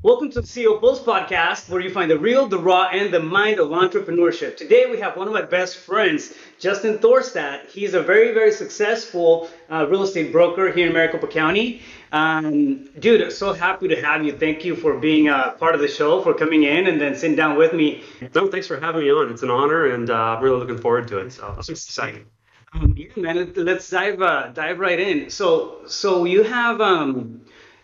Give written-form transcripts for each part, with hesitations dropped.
Welcome to the CEO Pulse podcast, where you find the real, the raw, and the mind of entrepreneurship. Today, we have one of my best friends, Justin Thorstad. He's a very, very successful real estate broker here in Maricopa County. Dude, so happy to have you. Thank you for being a part of the show, for coming in and then sitting down with me. No, thanks for having me on. It's an honor, and I'm really looking forward to it. So it's exciting. Yeah, man, let's dive right in. So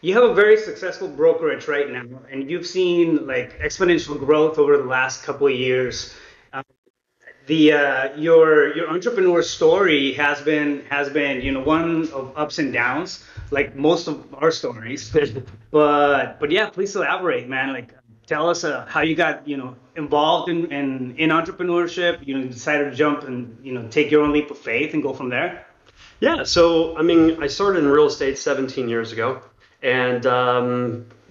you have a very successful brokerage right now, and you've seen like exponential growth over the last couple of years. Your entrepreneur story has been one of ups and downs, like most of our stories. But yeah, please elaborate, man. Like, tell us how you got involved in entrepreneurship. Decided to jump and take your own leap of faith and go from there. Yeah, so I started in real estate 17 years ago. And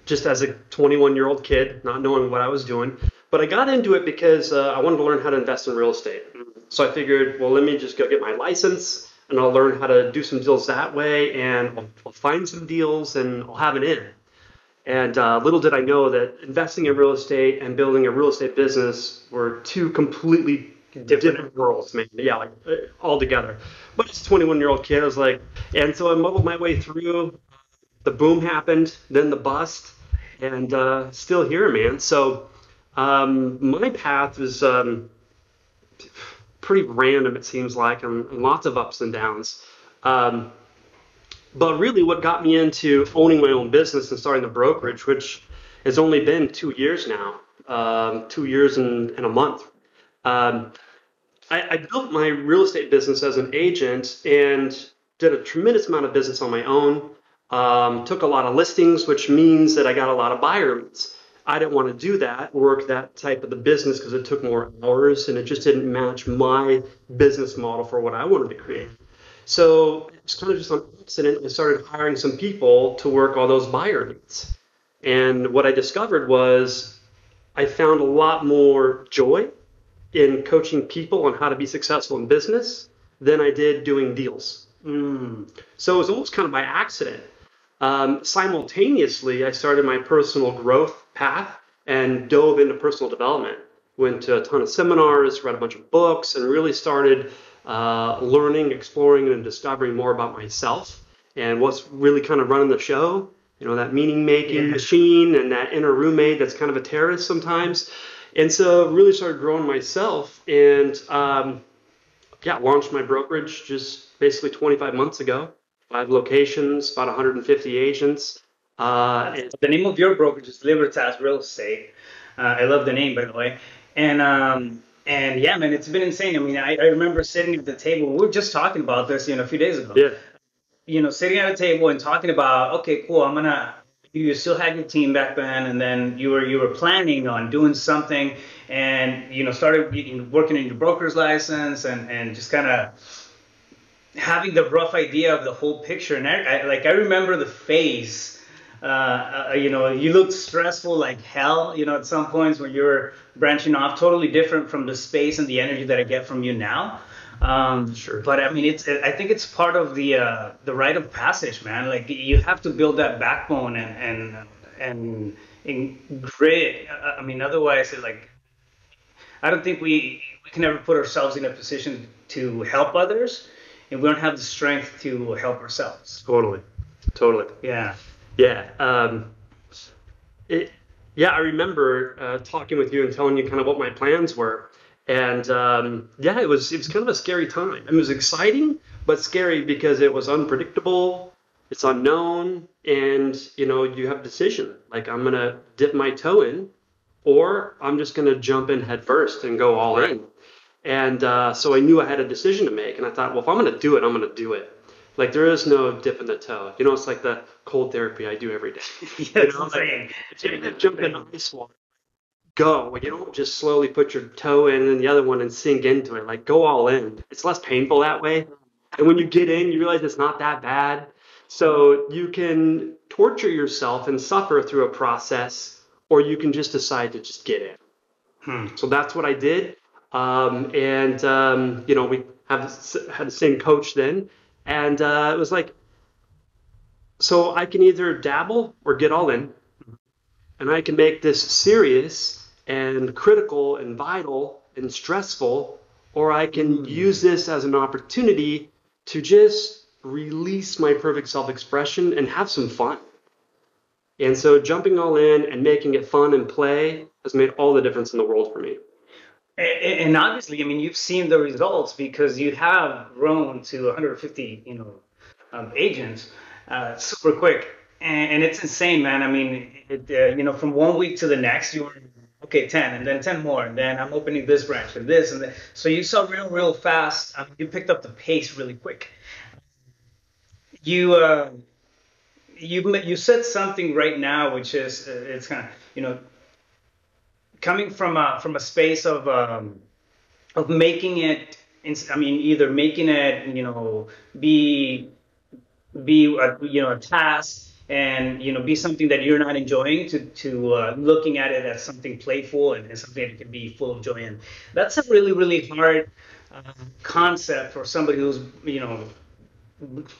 just as a 21-year-old kid, not knowing what I was doing. But I got into it because I wanted to learn how to invest in real estate. So I figured, well, let me just go get my license, and I'll learn how to do some deals that way, and I'll find some deals, and I'll have an in. And little did I know that investing in real estate and building a real estate business were two completely different worlds, man. Yeah, like all together. But as a 21-year-old kid, I was like, and so I muddled my way through. The boom happened, then the bust, and still here, man. So my path was pretty random, it seems like, and lots of ups and downs. But really what got me into owning my own business and starting the brokerage, which has only been 2 years now, 2 years and a month. I built my real estate business as an agent and did a tremendous amount of business on my own. Took a lot of listings, which means that I got a lot of buyer leads. I didn't want to do that, work that type of the business because it took more hours and it just didn't match my business model for what I wanted to create. So it's kind of just on accident. I started hiring some people to work all those buyer leads. And what I discovered was I found a lot more joy in coaching people on how to be successful in business than I did doing deals. So it was almost kind of by accident. Simultaneously, I started my personal growth path and dove into personal development. Went to a ton of seminars, read a bunch of books, and really started learning, exploring, and discovering more about myself and what's really kind of running the show. That meaning-making machine and that inner roommate that's kind of a terrorist sometimes. And so really started growing myself and launched my brokerage just basically 25 months ago. 5 locations, about 150 agents. The name of your brokerage is Libertas Real Estate. I love the name, by the way. And yeah, man, it's been insane. I remember sitting at the table. We were just talking about this, a few days ago. Yeah. Sitting at a table and talking about, okay, cool. You still had your team back then, and then you were planning on doing something, and started working in your broker's license, and just kind of having the rough idea of the whole picture. And I remember the phase. You looked stressful like hell. At some points when you were branching off, totally different from the space and the energy that I get from you now. Sure. But I think it's part of the rite of passage, man. Like, you have to build that backbone and grit. Otherwise, I don't think we can ever put ourselves in a position to help others, and we don't have the strength to help ourselves. Totally. Yeah. I remember talking with you and telling you kind of what my plans were. And it was kind of a scary time. It was exciting, but scary because it was unpredictable, it's unknown, and you have a decision. Like, I'm gonna dip my toe in, or I'm just gonna jump in head first and go all in. And so I knew I had a decision to make, and I thought, well, if I'm gonna do it, I'm gonna do it. Like, there is no dip in the toe. It's like the cold therapy I do every day. If you're gonna jump in ice water, go. You don't just slowly put your toe in the other one and sink into it. Like, go all in. It's less painful that way. And when you get in, you realize it's not that bad. So you can torture yourself and suffer through a process, or you can just decide to just get in. So that's what I did. We had the same coach then. And it was like, so I can either dabble or get all in. and I can make this serious and critical and vital and stressful, or I can use this as an opportunity to just release my perfect self-expression and have some fun. And so jumping all in and making it fun and play has made all the difference in the world for me. And obviously, I mean, you've seen the results because you have grown to 150, agents super quick. And it's insane, man. I mean, from 1 week to the next, you were, okay, 10, and then 10 more, and then I'm opening this branch and this and that. So you saw real fast. You picked up the pace really quick. You said something right now, which is it's kind of coming from a space of making it. I mean, either making it be a task and be something that you're not enjoying to looking at it as something playful and something that you can be full of joy in. That's a really hard concept for somebody who's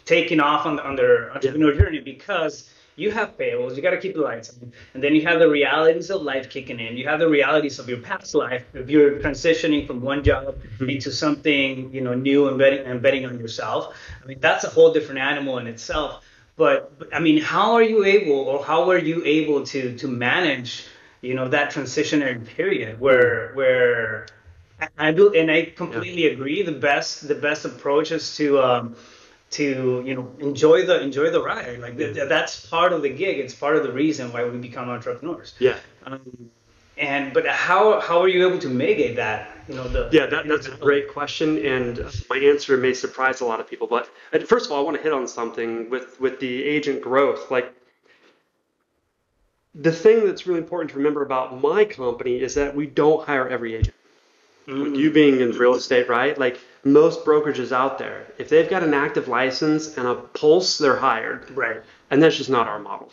taking off on their entrepreneur journey, because you have payables, you got to keep the lights on, and then you have the realities of life kicking in. You have the realities of your past life if you're transitioning from one job into something new and betting on yourself. I mean, that's a whole different animal in itself. But I mean, how were you able to manage that transitionary period where I do, and I completely agree. The best approach is to enjoy the ride. Like that's part of the gig. It's part of the reason why we become entrepreneurs. Yeah. But how are you able to mitigate that? That's a great question, and my answer may surprise a lot of people. But first of all, I want to hit on something with the agent growth. Like, the thing that's really important to remember about my company is that we don't hire every agent. You being in real estate, right? Like most brokerages out there, if they've got an active license and a pulse, they're hired. Right. And that's just not our model.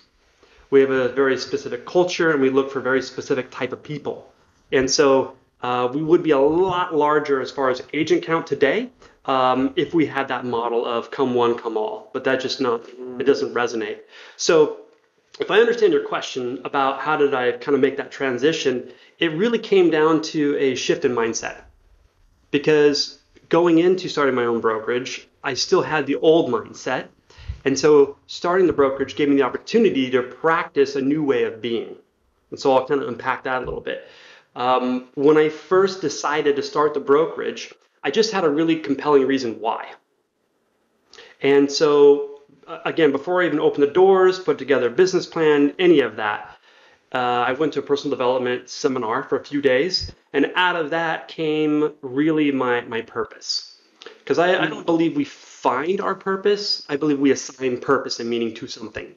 We have a very specific culture, and we look for very specific type of people. And so we would be a lot larger as far as agent count today if we had that model of come one, come all. But that just it doesn't resonate. So if I understand your question about how did I kind of make that transition, it really came down to a shift in mindset. Because going into starting my own brokerage, I still had the old mindset. And so starting the brokerage gave me the opportunity to practice a new way of being. And so I'll kind of unpack that a little bit. When I first decided to start the brokerage, I just had a really compelling reason why. And so, again, before I even opened the doors, put together a business plan, any of that, I went to a personal development seminar for a few days. And out of that came really my purpose. Because I don't believe we find our purpose. I believe we assign purpose and meaning to something.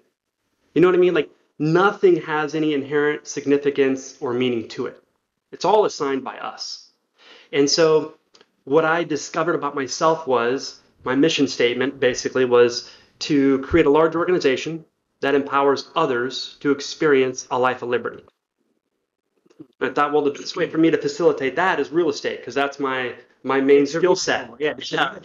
You know what I mean? Like nothing has any inherent significance or meaning to it. It's all assigned by us. And so what I discovered about myself was my mission statement basically was to create a large organization that empowers others to experience a life of liberty. I thought, well, the best way for me to facilitate that is real estate, because that's my main skill set. Yeah,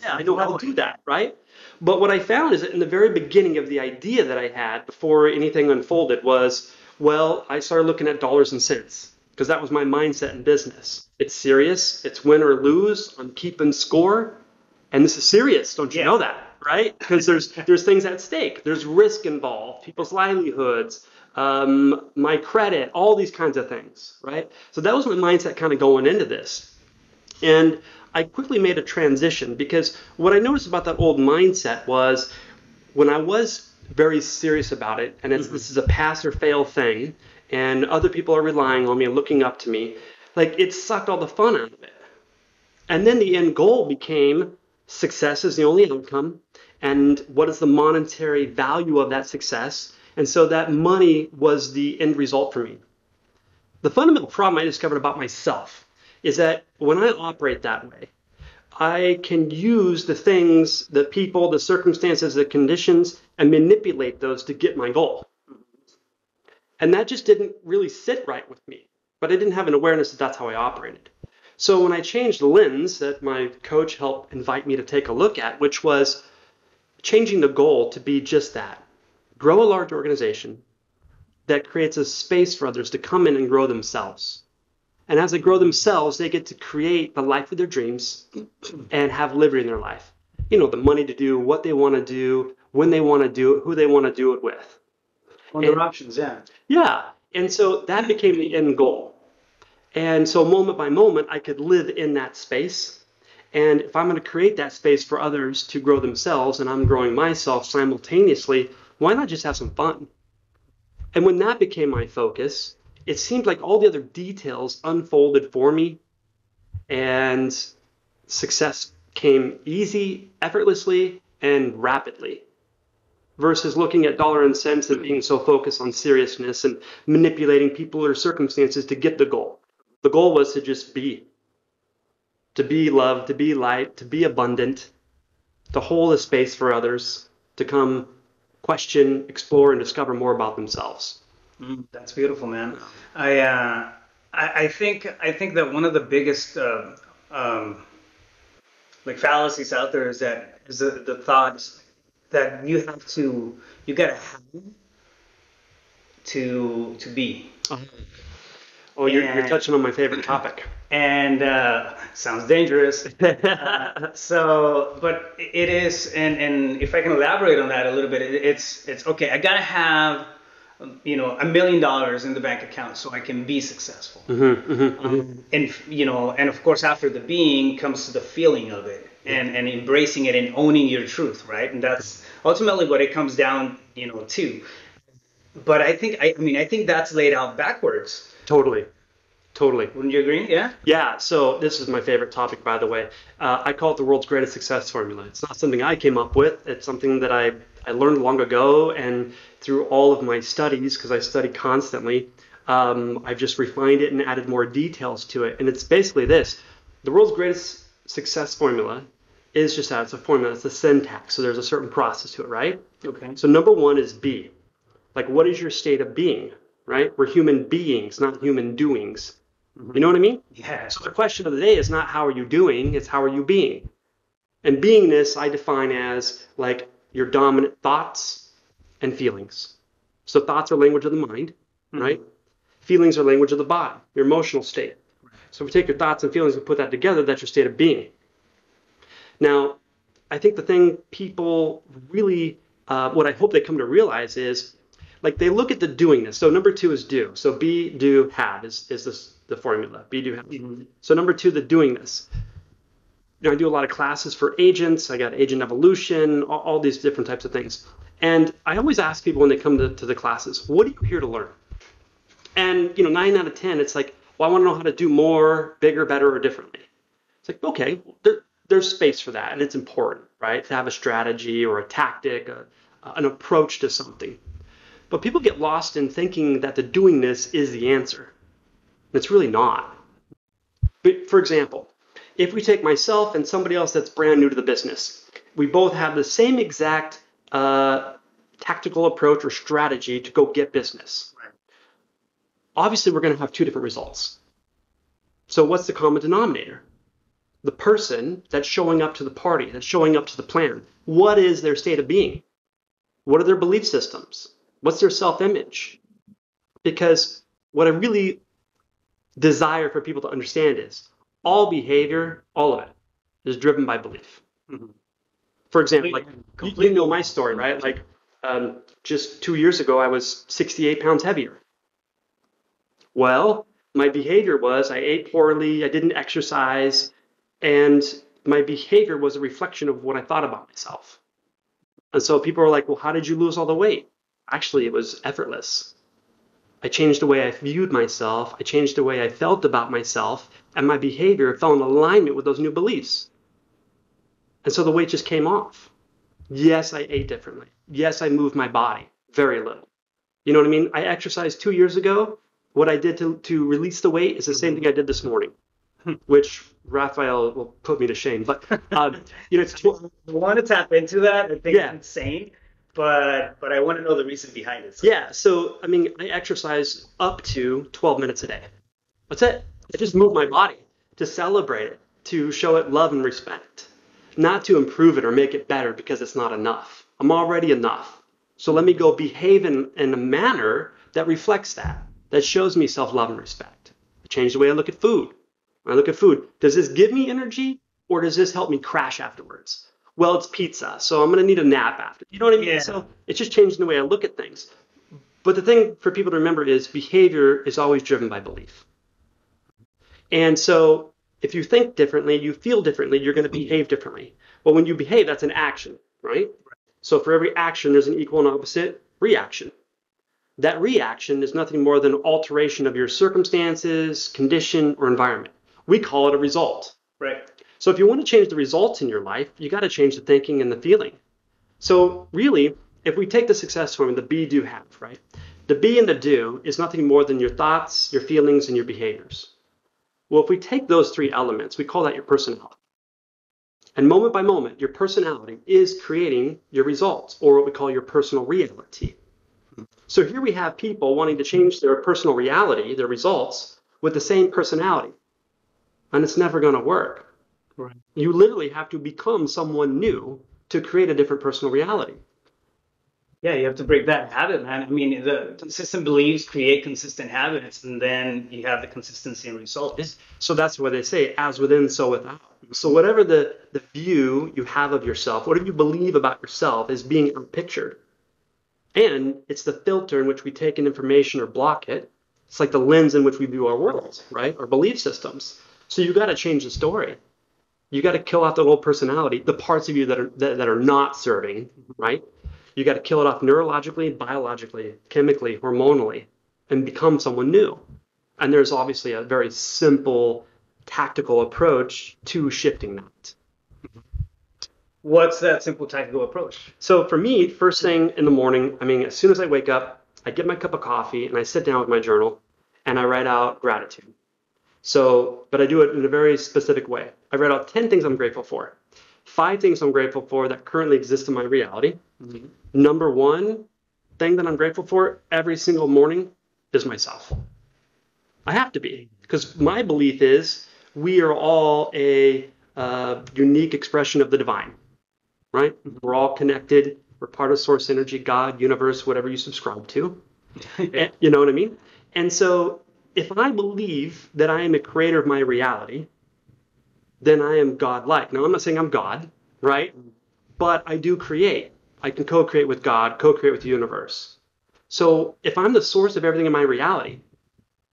I know how to do that, right? But what I found is that in the very beginning of the idea that I had before anything unfolded was, well, I started looking at dollars and cents, because that was my mindset in business. It's serious. It's win or lose. I'm keeping score. And this is serious. Don't you know that, right? Because there's things at stake. There's risk involved, people's livelihoods, my credit, all these kinds of things, right? So that was my mindset kind of going into this. And I quickly made a transition, because what I noticed about that old mindset was when I was very serious about it, and this is a pass or fail thing, and other people are relying on me and looking up to me, like it sucked all the fun out of it. And then the end goal became success is the only outcome, and what is the monetary value of that success? And so that money was the end result for me. The fundamental problem I discovered about myself is that when I operate that way, I can use the things, the people, the circumstances, the conditions, and manipulate those to get my goal. And that just didn't really sit right with me. But I didn't have an awareness that that's how I operated. So when I changed the lens that my coach helped invite me to take a look at, which was changing the goal to be just that, grow a large organization, that creates a space for others to come in and grow themselves. And as they grow themselves, they get to create the life of their dreams and have liberty in their life. You know, the money to do what they want to do, when they want to do it, who they want to do it with. On their options, yeah. Yeah. And so that became the end goal. And so moment by moment, I could live in that space. And if I'm going to create that space for others to grow themselves and I'm growing myself simultaneously, why not just have some fun? And when that became my focus, it seemed like all the other details unfolded for me and success came easy, effortlessly, and rapidly. Versus looking at dollar and cents and being so focused on seriousness and manipulating people or circumstances to get the goal. The goal was to just be. To be love, to be light, to be abundant, to hold a space for others, to come question, explore, and discover more about themselves. That's beautiful, man. I think that one of the biggest like fallacies out there is the thought that you gotta have to be. Oh, you're touching on my favorite topic. And sounds dangerous. But it is, and if I can elaborate on that a little bit, it's okay. I gotta have, $1 million in the bank account so I can be successful. And of course, after the being comes the feeling of it, and embracing it and owning your truth, right? And that's ultimately what it comes down, to. But I think that's laid out backwards. Totally. Wouldn't you agree? Yeah? Yeah, so this is my favorite topic, by the way. I call it the world's greatest success formula. It's not something I came up with. It's something that I learned long ago, and through all of my studies, because I study constantly, I've just refined it and added more details to it. And it's basically this. The world's greatest success formula is just that. It's a formula. It's a syntax. So there's a certain process to it, right? Okay. So number one is be. Like, what is your state of being, right? We're human beings, not human doings. You know what I mean? Yeah. So the question of the day is not how are you doing, it's how are you being. And beingness I define as like your dominant thoughts and feelings. So thoughts are language of the mind, right? Feelings are language of the body, your emotional state. So if we take your thoughts and feelings and put that together, that's your state of being. Now, I think the thing people really, what I hope they come to realize is, like, they look at the doingness. So number two is do. So be, do, have is the formula. Be, do, have. So number two, the doingness. I do a lot of classes for agents. I got agent evolution, all these different types of things. And I always ask people when they come to the classes, what are you here to learn? And 9 out of 10, it's like, well, I want to know how to do more, bigger, better, or differently. It's like, okay, there's space for that, and it's important, right? To have a strategy or a tactic, an approach to something. But people get lost in thinking that the doingness is the answer. It's really not. But for example, if we take myself and somebody else that's brand new to the business, we both have the same exact tactical approach or strategy to go get business. Right. Obviously, we're going to have two different results. So what's the common denominator? The person that's showing up to the party, that's showing up to the plan. What is their state of being? What are their belief systems? What's their self-image? Because what I really desire for people to understand is all behavior, all of it, is driven by belief. For example, like you know my story, right? Like just 2 years ago, I was 68 pounds heavier. Well, my behavior was I ate poorly, I didn't exercise, and my behavior was a reflection of what I thought about myself. And so people are like, well, how did you lose all the weight? Actually, it was effortless. I changed the way I viewed myself. I changed the way I felt about myself. And my behavior fell in alignment with those new beliefs. And so the weight just came off. Yes, I ate differently. Yes, I moved my body. Very little. You know what I mean? I exercised 2 years ago. What I did to release the weight is the same thing I did this morning, which Rafael will put me to shame. But, it's I want to tap into that. I think it's insane. But I want to know the reason behind it. Yeah, so, I exercise up to 12 minutes a day. That's it. I just move my body to celebrate it, to show it love and respect, not to improve it or make it better because it's not enough. I'm already enough. So let me go behave in a manner that reflects that shows me self-love and respect. I change the way I look at food. When I look at food, does this give me energy or does this help me crash afterwards? Well, it's pizza, so I'm going to need a nap after. You know what I mean? Yeah. So it's just changing the way I look at things. But the thing for people to remember is behavior is always driven by belief. And so if you think differently, you feel differently, you're going to behave differently. Well, when you behave, that's an action, right? So for every action, there's an equal and opposite reaction. That reaction is nothing more than alteration of your circumstances, condition, or environment. We call it a result. Right. So if you want to change the results in your life, you got to change the thinking and the feeling. So really, if we take the success formula, the be, do, have, right? The be and the do is nothing more than your thoughts, your feelings, and your behaviors. Well, if we take those three elements, we call that your personality. And moment by moment, your personality is creating your results, or what we call your personal reality. So here we have people wanting to change their personal reality, their results, with the same personality. And it's never going to work. Right. You literally have to become someone new to create a different personal reality. Yeah, you have to break that habit, man. I mean, the consistent beliefs create consistent habits, and then you have the consistency in results. So that's what they say, as within, so without. So whatever the view you have of yourself, whatever you believe about yourself is being outpictured. And it's the filter in which we take in information or block it. It's like the lens in which we view our world, right? Our belief systems. So you got to change the story. You got to kill off the old personality, the parts of you that are not serving, right? You got to kill it off neurologically, biologically, chemically, hormonally, and become someone new. And there's obviously a very simple, tactical approach to shifting that. What's that simple tactical approach? So for me, first thing in the morning, I mean, as soon as I wake up, I get my cup of coffee and I sit down with my journal and I write out gratitude. So, but I do it in a very specific way. I write out 10 things I'm grateful for. 5 things I'm grateful for that currently exist in my reality. Mm-hmm. Number 1 thing that I'm grateful for every single morning is myself. I have to be, because my belief is we are all a unique expression of the divine, right? We're all connected. We're part of source energy, God, universe, whatever you subscribe to. And, you know what I mean? And so if I believe that I am a creator of my reality, then I am God-like. Now, I'm not saying I'm God, right? But I do create. I can co-create with God, co-create with the universe. So if I'm the source of everything in my reality,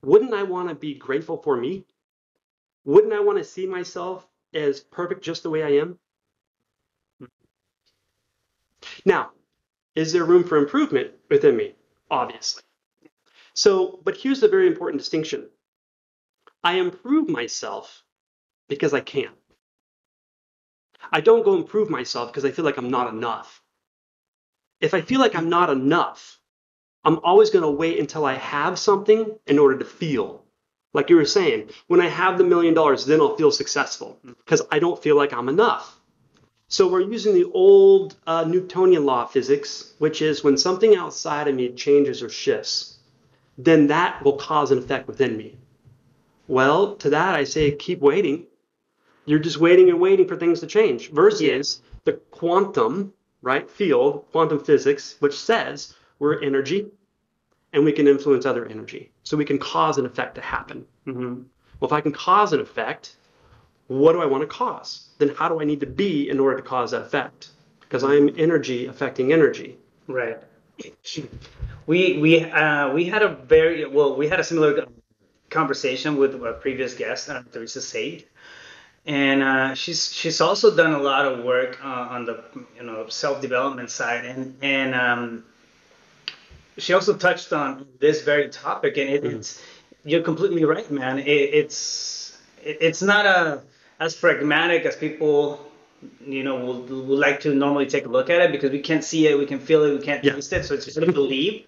wouldn't I want to be grateful for me? Wouldn't I want to see myself as perfect just the way I am? Now, is there room for improvement within me? Obviously. So, but here's the very important distinction. I improve myself because I can. I don't go improve myself because I feel like I'm not enough. If I feel like I'm not enough, I'm always going to wait until I have something in order to feel. Like you were saying, when I have the $1 million, then I'll feel successful because I don't feel like I'm enough. So we're using the old Newtonian law of physics, which is when something outside of me changes or shifts, then that will cause an effect within me. Well, to that I say, keep waiting. You're just waiting and waiting for things to change. Versus the quantum, right, field, quantum physics, which says we're energy and we can influence other energy. So we can cause an effect to happen. Mm-hmm. Well, if I can cause an effect, what do I want to cause? Then how do I need to be in order to cause that effect? Because I'm energy affecting energy. Right. We had a similar conversation with a previous guest, Teresa Said, and she's also done a lot of work on the self-development side, and she also touched on this very topic, and it's you're completely right, man. It's not as pragmatic as people would like to normally take a look at it, because we can't see it, we can feel it, we can't taste it, so it's just to believe.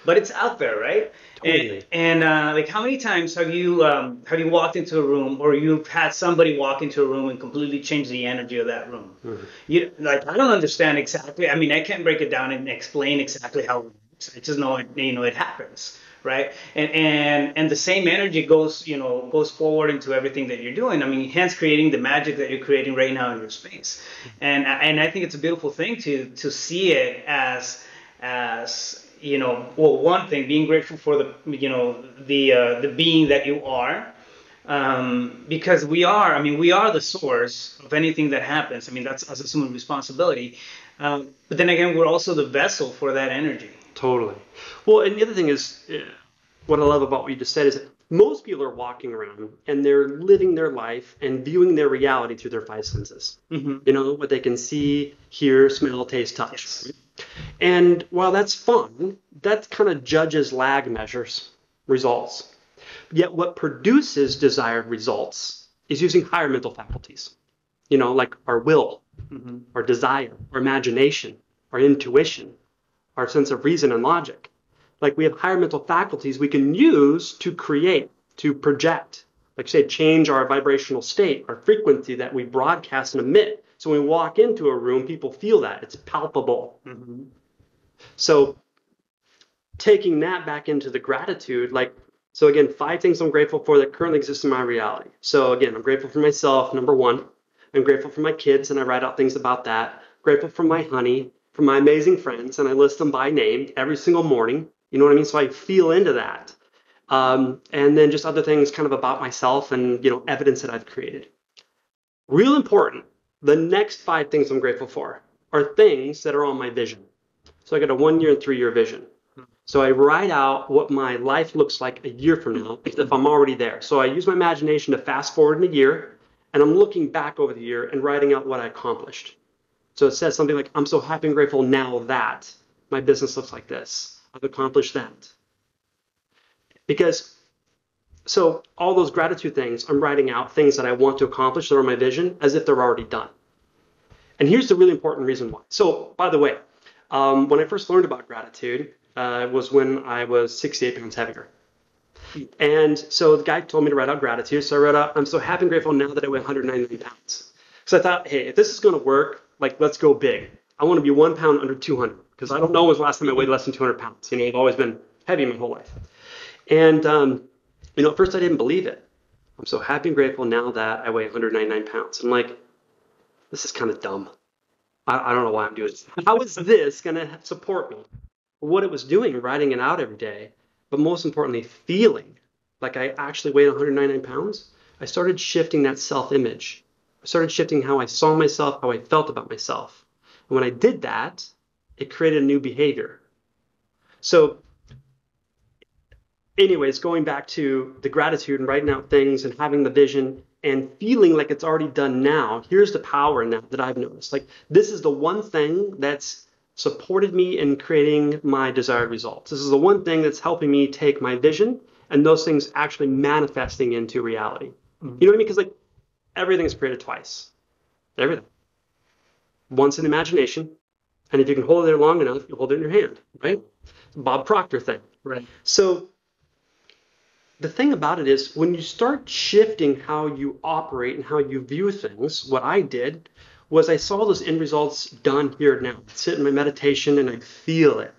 But it's out there, right? Totally. And like, how many times have you walked into a room, or you've had somebody walk into a room and completely change the energy of that room? Mm-hmm. I don't understand exactly. I mean, I can't break it down and explain exactly how it works. I just know it happens, right? And the same energy goes forward into everything that you're doing. I mean, hence creating the magic that you're creating right now in your space. And I think it's a beautiful thing to see it as as, well, one thing, being grateful for the being that you are, because we are the source of anything that happens. I mean, that's us assuming responsibility. But then again, we're also the vessel for that energy. Totally. Well, and the other thing is, what I love about what you just said is that most people are walking around and they're living their life and viewing their reality through their five senses. What they can see, hear, smell, taste, touch. Yes. And while that's fun, that kind of judges lag measures results. Yet what produces desired results is using higher mental faculties, like our will, our desire, our imagination, our intuition, our sense of reason and logic. Like we have higher mental faculties we can use to create, to project, like say, change our vibrational state, our frequency that we broadcast and emit. So when we walk into a room, people feel that. It's palpable. So taking that back into the gratitude, so again, 5 things I'm grateful for that currently exist in my reality. So again, I'm grateful for myself, number 1. I'm grateful for my kids, and I write out things about that. Grateful for my honey, for my amazing friends, and I list them by name every single morning. You know what I mean? So I feel into that. And then just other things kind of about myself and, evidence that I've created. Real important, the next 5 things I'm grateful for are things that are on my vision. So I got a 1-year and 3-year vision. So I write out what my life looks like a year from now, if I'm already there. So I use my imagination to fast forward in a year, and I'm looking back over the year and writing out what I accomplished. So it says something like, I'm so happy and grateful now that my business looks like this. I've accomplished that. So all those gratitude things, I'm writing out things that I want to accomplish that are my vision as if they're already done. And here's the really important reason why. So by the way, when I first learned about gratitude, was when I was 68 pounds heavier. And so the guy told me to write out gratitude. So I wrote out, I'm so happy and grateful now that I weigh 199 pounds. So I thought, hey, if this is going to work, let's go big. I want to be 1 pound under 200 because I don't know when was the last time I weighed less than 200 pounds. I've always been heavy my whole life. And, at first I didn't believe it. I'm so happy and grateful now that I weigh 199 pounds. I'm like, this is kind of dumb. I don't know why I'm doing this. How is this going to support me? What it was doing, writing it out every day, but most importantly, feeling like I actually weighed 199 pounds, I started shifting that self-image. I started shifting how I saw myself, how I felt about myself. And when I did that, it created a new behavior. So anyways, going back to the gratitude and writing out things and having the vision and feeling like it's already done now, here's the power in that I've noticed. This is the one thing that's supported me in creating my desired results. This is the one thing that's helping me take my vision and those things actually manifesting into reality. You know what I mean? Because everything's created twice. Everything. Once in imagination, and if you can hold it there long enough, you hold it in your hand, right? It's a Bob Proctor thing. Right. So the thing about it is when you start shifting how you operate and how you view things, what I did was I saw those end results done here and now. I'd sit in my meditation and I'd feel it.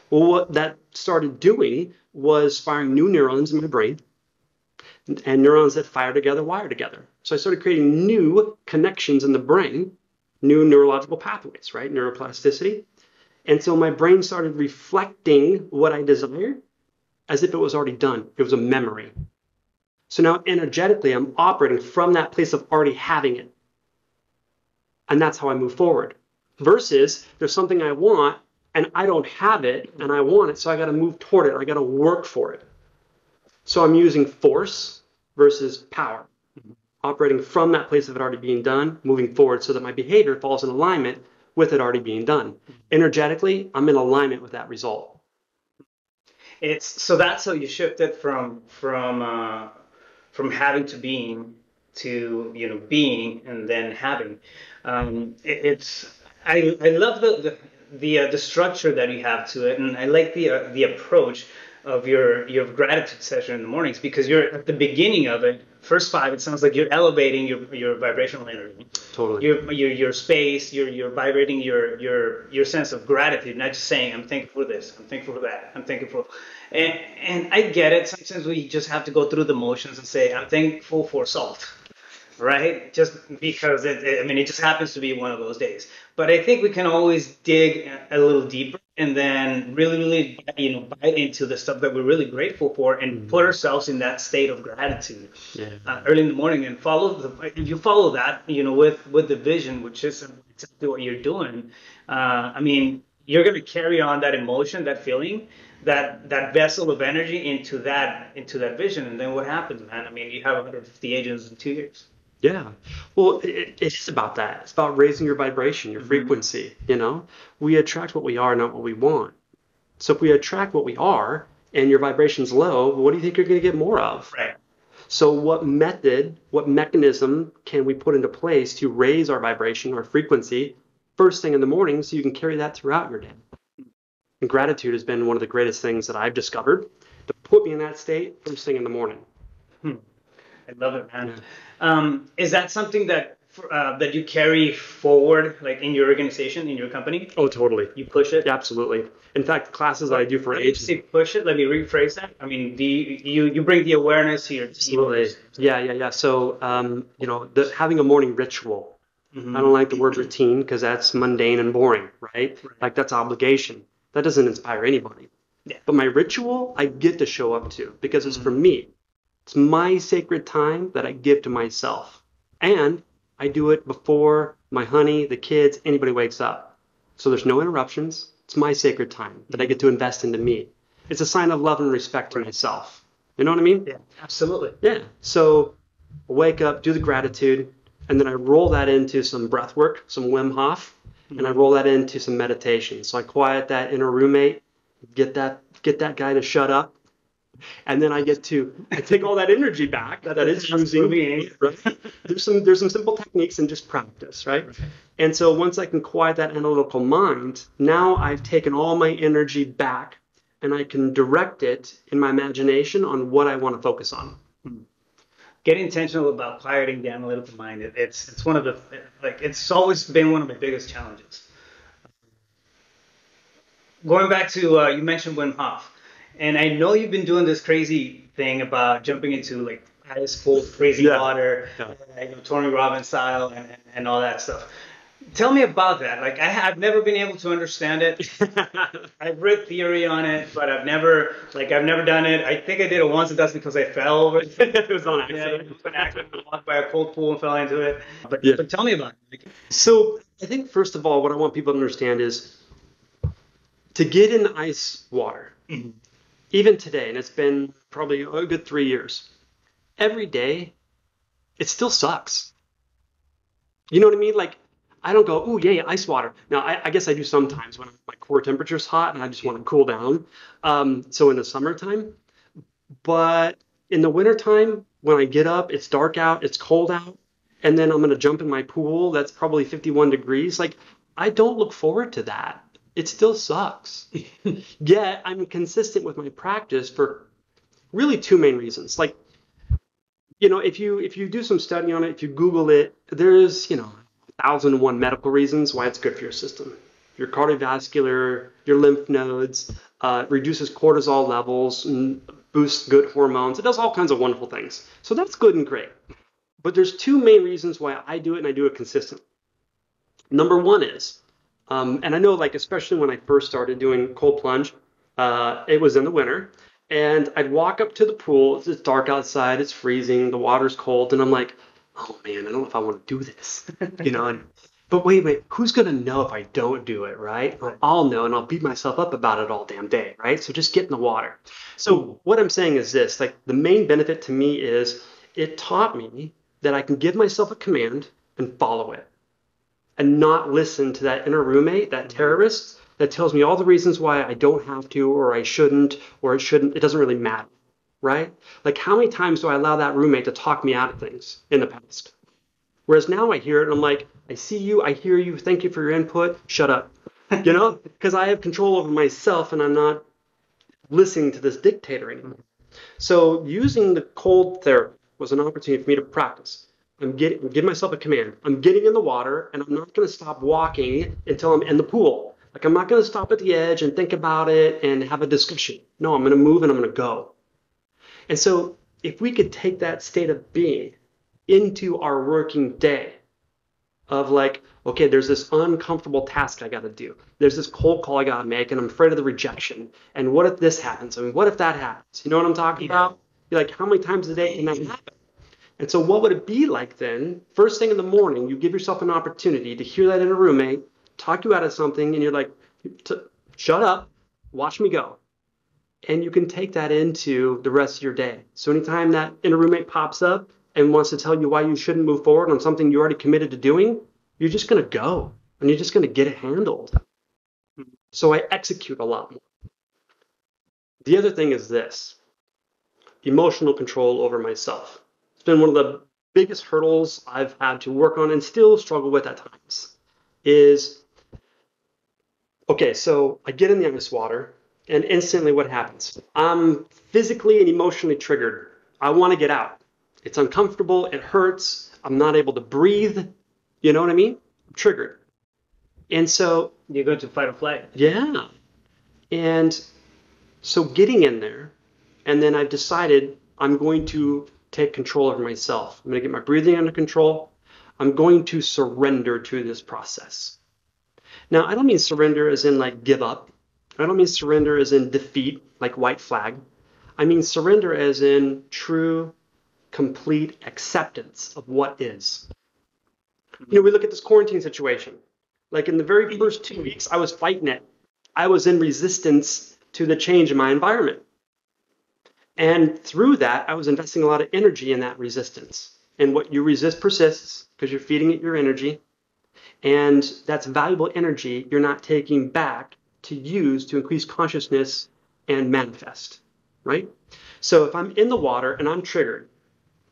Well, what that started doing was firing new neurons in my brain, and neurons that fire together, wire together. So I started creating new connections in the brain, new neurological pathways, right? Neuroplasticity. And so my brain started reflecting what I desired as if it was already done. It was a memory. So now energetically, I'm operating from that place of already having it. And that's how I move forward. Versus there's something I want and I don't have it and I want it, so I got to move toward it. I got to work for it. So I'm using force versus power. Operating from that place of it already being done, moving forward so that my behavior falls in alignment with it already being done. Energetically, I'm in alignment with that result. So that's how you shifted from having to being to being and then having. I love the structure that you have to it, and I like the approach of your gratitude session in the mornings, because you're at the beginning of it. First 5, it sounds like you're elevating your vibrational energy. Totally. Your space, you're vibrating your sense of gratitude, not just saying I'm thankful for this, I'm thankful for that, I'm thankful for. And I get it. Sometimes we just have to go through the motions and say I'm thankful for salt, right? Just because it just happens to be one of those days. But I think we can always dig a little deeper and then really, bite into the stuff that we're really grateful for and put ourselves in that state of gratitude early in the morning and if you follow that, with the vision, which is exactly what you're doing. I mean, you're going to carry on that emotion, that feeling, that vessel of energy into that vision. And then what happens, man? I mean, you have 150 agents in 2 years. Yeah. Well, it's about that. It's about raising your vibration, your frequency, We attract what we are, not what we want. So if we attract what we are and your vibration's low, what do you think you're going to get more of? Right. So what mechanism can we put into place to raise our vibration, our frequency, first thing in the morning so you can carry that throughout your day? And gratitude has been one of the greatest things that I've discovered to put me in that state first thing in the morning. I love it, man. Yeah. Is that something that you carry forward, like in your organization, in your company? Oh, totally. You push it? Yeah, absolutely. In fact, classes that I do for agents. Let me push it. Let me rephrase that. I mean, you bring the awareness to your team? Absolutely. Yeah. So, having a morning ritual. I don't like the word routine because that's mundane and boring, right? Like that's obligation. That doesn't inspire anybody. Yeah. But my ritual, I get to show up to because it's for me. It's my sacred time that I give to myself. And I do it before my honey, the kids, anybody wakes up. So there's no interruptions. It's my sacred time that I get to invest into me. It's a sign of love and respect to myself. You know what I mean? Yeah, absolutely. Yeah. So I wake up, do the gratitude, and then I roll that into some breath work, some Wim Hof, and I roll that into some meditation. So I quiet that inner roommate, get that guy to shut up. And then I take all that energy back that is using. Right? There's some simple techniques and just practice, right? And so once I can quiet that analytical mind, now I've taken all my energy back and I can direct it in my imagination on what I want to focus on. Get intentional about quieting the analytical mind. It's one of the it's always been one of my biggest challenges. Going back to you mentioned Wim Hof. And I know you've been doing this crazy thing about jumping into like ice cold, crazy water, Tony Robbins style, and all that stuff. Tell me about that. Like I've never been able to understand it. I've read theory on it, but I've never done it. I think I did it once, and that's because I fell over it. It was on accident. It was an accident. I walked by a cold pool and fell into it. But tell me about it. So I think first of all, what I want people to understand is to get in ice water. Even today, and it's been probably a good 3 years, every day, it still sucks. You know what I mean? Like, I don't go, ooh, yeah, ice water. Now, I guess I do sometimes when my core temperature's hot and I just want to cool down. So in the summertime. But in the wintertime, when I get up, it's dark out, it's cold out, and then I'm going to jump in my pool that's probably 51 degrees. Like, I don't look forward to that. It still sucks. Yet I'm consistent with my practice for really two main reasons. Like, if you do some study on it, if you Google it, there's 1,001 medical reasons why it's good for your system. Your cardiovascular, your lymph nodes, reduces cortisol levels, and boosts good hormones. It does all kinds of wonderful things. So that's good and great. But there's two main reasons why I do it, and I do it consistently. Number one is, and I know, like, especially when I first started doing cold plunge, it was in the winter, and I'd walk up to the pool. It's dark outside, it's freezing, the water's cold, and I'm like, oh man, I don't know if I want to do this, But wait, who's gonna know if I don't do it, right? Well, I'll know, and I'll beat myself up about it all damn day, right? So just get in the water. So what I'm saying is this: like, the main benefit to me is it taught me that I can give myself a command and follow it, and not listen to that inner roommate, that terrorist, that tells me all the reasons why I don't have to, or I shouldn't, or it shouldn't. It doesn't really matter, right? Like, how many times do I allow that roommate to talk me out of things in the past? Whereas now I hear it and I'm like, I see you, I hear you, thank you for your input, shut up. Because I have control over myself and I'm not listening to this dictator anymore. So using the cold therapy was an opportunity for me to practice. I'm giving myself a command. I'm getting in the water, and I'm not going to stop walking until I'm in the pool. Like, I'm not going to stop at the edge and think about it and have a discussion. No, I'm going to move and I'm going to go. And so if we could take that state of being into our working day, of like, okay, there's this uncomfortable task I got to do. There's this cold call I got to make, and I'm afraid of the rejection. And what if this happens? I mean, what if that happens? You know what I'm talking about? You're like, how many times a day can that happen? And so what would it be like then? First thing in the morning, you give yourself an opportunity to hear that inner roommate talk you out of something, and you're like, shut up, watch me go. And you can take that into the rest of your day. So anytime that inner roommate pops up and wants to tell you why you shouldn't move forward on something you already committed to doing, you're just going to go and you're just going to get it handled. So I execute a lot more. The other thing is this: emotional control over myself. It's been one of the biggest hurdles I've had to work on and still struggle with at times. Okay, so I get in the ice water, and instantly what happens? I'm physically and emotionally triggered. I want to get out. It's uncomfortable. It hurts. I'm not able to breathe. You know what I mean? I'm triggered. And so... You go to fight or flight. Yeah. And so getting in there, and then I've decided I'm going to take control over myself. I'm going to get my breathing under control. I'm going to surrender to this process. Now, I don't mean surrender as in like give up. I don't mean surrender as in defeat, like white flag. I mean surrender as in true, complete acceptance of what is. You know, we look at this quarantine situation. Like in the very first 2 weeks, I was fighting it. I was in resistance to the change in my environment. And through that, I was investing a lot of energy in that resistance. And what you resist persists because you're feeding it your energy. And that's valuable energy you're not taking back to use to increase consciousness and manifest, right? So if I'm in the water and I'm triggered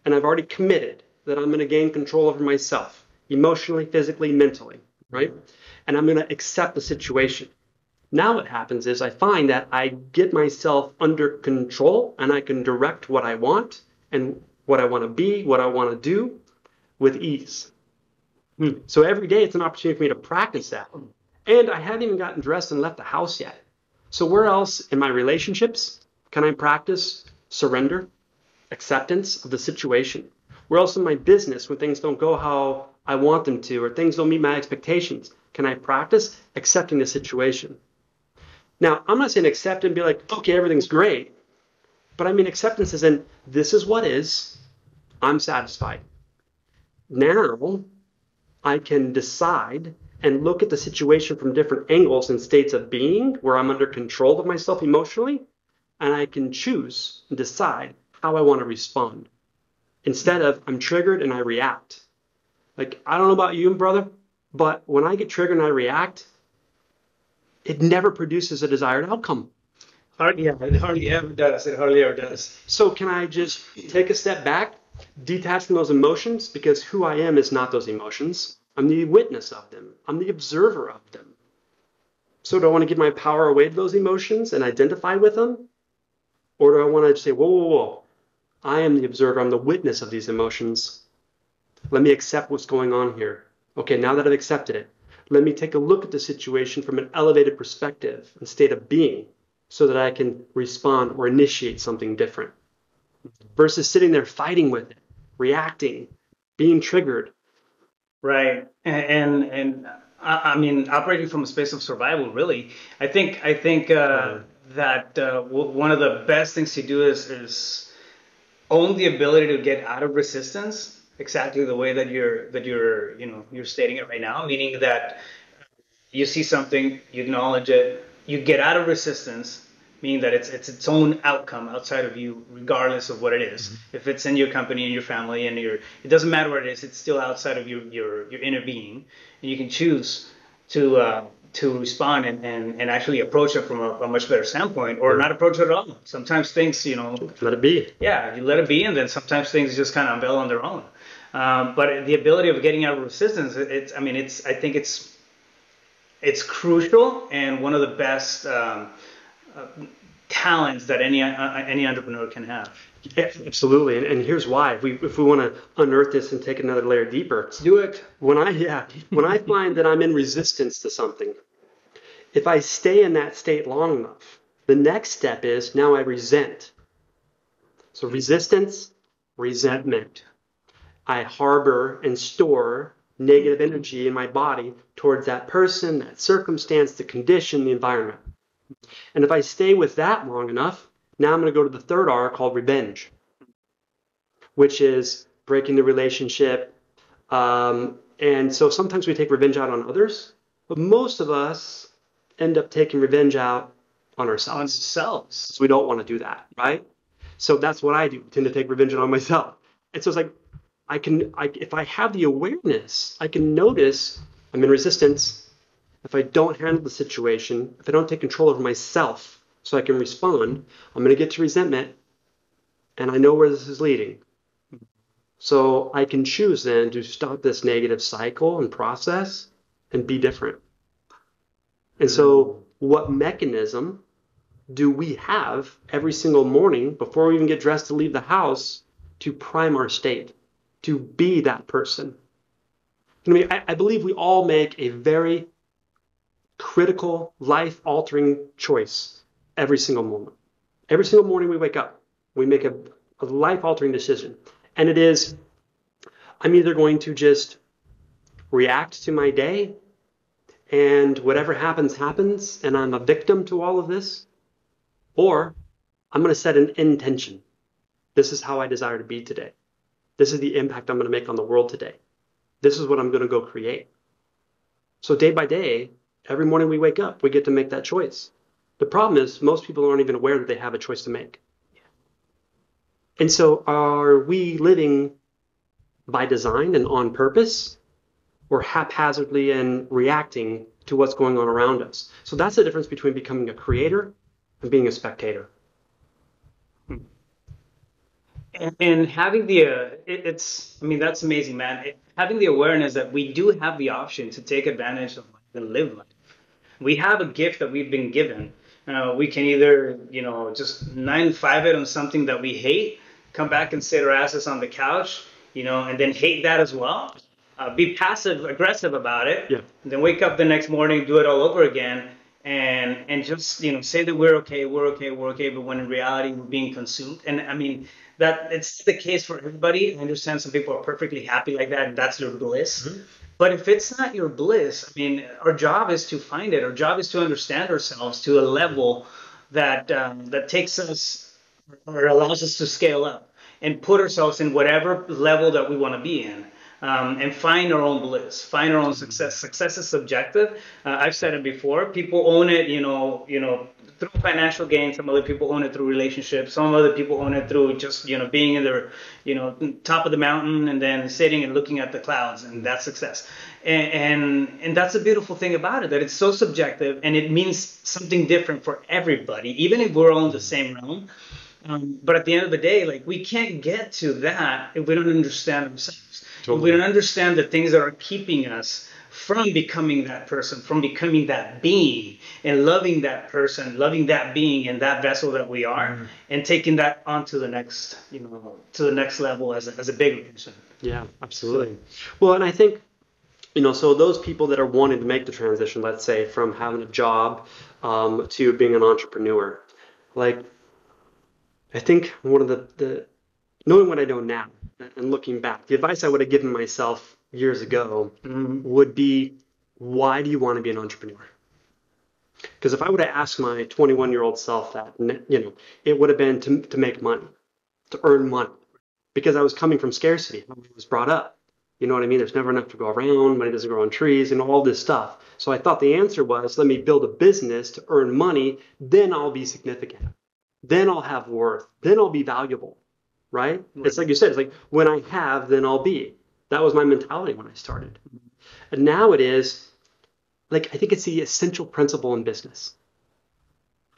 and I've already committed that I'm going to gain control over myself, emotionally, physically, mentally, right? And I'm going to accept the situation. Now what happens is I find that I get myself under control and I can direct what I want and what I want to be, what I want to do with ease. So every day it's an opportunity for me to practice that. And I haven't even gotten dressed and left the house yet. So where else in my relationships can I practice surrender, acceptance of the situation? Where else in my business, when things don't go how I want them to, or things don't meet my expectations, can I practice accepting the situation? Now, I'm not saying accept and be like, okay, everything's great. But I mean acceptance is in, this is what is, I'm satisfied. Now, I can decide and look at the situation from different angles and states of being where I'm under control of myself emotionally, and I can choose and decide how I want to respond. Instead of I'm triggered and I react. Like, I don't know about you, brother, but when I get triggered and I react, it never produces a desired outcome. It hardly ever does. It hardly ever does. So can I just take a step back, detach from those emotions? Because who I am is not those emotions. I'm the witness of them. I'm the observer of them. So do I want to give my power away to those emotions and identify with them? Or do I want to say, whoa, whoa, whoa. I am the observer. I'm the witness of these emotions. Let me accept what's going on here. Okay, now that I've accepted it, let me take a look at the situation from an elevated perspective and state of being so that I can respond or initiate something different. Versus sitting there fighting with it, reacting, being triggered. Right. And I mean, operating from a space of survival, really. I think that one of the best things to do is own the ability to get out of resistance, exactly the way that you're stating it right now, meaning that you see something, you acknowledge it, you get out of resistance, meaning that it's its own outcome outside of you, regardless of what it is. Mm-hmm. If it's in your company and your family and it doesn't matter what it is, it's still outside of your inner being, and you can choose to respond and actually approach it from a much better standpoint, or not approach it at all. Sometimes things, let it be. Yeah, you let it be, and then sometimes things just kind of unveil on their own. But the ability of getting out of resistance, I think it's crucial and one of the best talents that any entrepreneur can have. Yeah, absolutely, and here's why. If we want to unearth this and take another layer deeper, let's do it. When I find that I'm in resistance to something, if I stay in that state long enough, the next step is now I resent. So resistance, resentment. I harbor and store negative energy in my body towards that person, that circumstance, the condition, the environment. And if I stay with that long enough, now I'm going to go to the third R called revenge, which is breaking the relationship. And so sometimes we take revenge out on others, but most of us end up taking revenge out on ourselves. So we don't want to do that, right? So that's what I do, tend to take revenge on myself. And so it's like, if I have the awareness, I can notice I'm in resistance. If I don't handle the situation, if I don't take control over myself so I can respond, I'm going to get to resentment, and I know where this is leading. So I can choose then to stop this negative cycle and process and be different. And so what mechanism do we have every single morning before we even get dressed to leave the house to prime our state, to be that person? I mean, I believe we all make a very critical, life-altering choice every single moment. Every single morning we wake up, we make a life-altering decision. And it is, I'm either going to just react to my day and whatever happens, happens, and I'm a victim to all of this, or I'm going to set an intention. This is how I desire to be today. This is the impact I'm going to make on the world today. This is what I'm going to go create. So day by day, every morning we wake up, we get to make that choice. The problem is most people aren't even aware that they have a choice to make. And so are we living by design and on purpose, or haphazardly and reacting to what's going on around us? So that's the difference between becoming a creator and being a spectator. And having I mean, that's amazing, man. Having the awareness that we do have the option to take advantage of life and live life. We have a gift that we've been given. We can either, just 9-to-5 it on something that we hate, come back and sit our asses on the couch, and then hate that as well. Be passive aggressive about it. Yeah. And then wake up the next morning, do it all over again, and just say that we're okay, but when in reality we're being consumed. And I mean that it's the case for everybody. I understand some people are perfectly happy like that, and that's their bliss. Mm-hmm. But if it's not your bliss, I mean, our job is to find it. Our job is to understand ourselves to a level that takes us or allows us to scale up and put ourselves in whatever level that we want to be in, and find our own bliss, find our own success. Success is subjective. I've said it before. People own it, through financial gain. Some other people own it through relationships. Some other people own it through just, being in their, top of the mountain and then sitting and looking at the clouds, and that's success. And that's the beautiful thing about it, that it's so subjective and it means something different for everybody, even if we're all in the same realm. But at the end of the day, like, we can't get to that if we don't understand ourselves. Totally. If we don't understand the things that are keeping us from becoming that person, from becoming that being, and loving that person, loving that being and that vessel that we are, and taking that on to the next, to the next level as a bigger person. Yeah, absolutely. Well, and I think, so those people that are wanting to make the transition, let's say, from having a job to being an entrepreneur, like, I think one of the knowing what I know now and looking back, the advice I would have given myself years ago would be, why do you want to be an entrepreneur? Because if I would have asked my 21-year-old self that, it would have been to make money, to earn money, because I was coming from scarcity. I was brought up. You know what I mean? There's never enough to go around. Money doesn't grow on trees and all this stuff. So I thought the answer was, let me build a business to earn money. Then I'll be significant. Then I'll have worth. Then I'll be valuable, right? It's like you said, it's like, when I have, then I'll be. That was my mentality when I started. And now it is, like, I think it's the essential principle in business.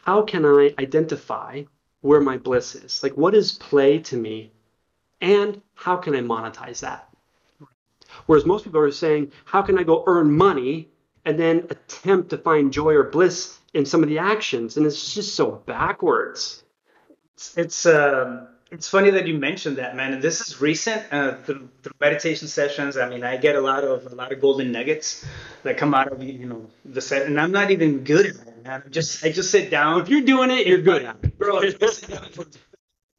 How can I identify where my bliss is? Like, what is play to me? And how can I monetize that? Whereas most people are saying, how can I go earn money and then attempt to find joy or bliss in some of the actions? And it's just so backwards. It's funny that you mentioned that, man. And this is recent through meditation sessions. I mean, I get a lot of golden nuggets that come out of the set, and I'm not even good at it, man. I just sit down. If you're doing it, you're good at it, bro. I just sit down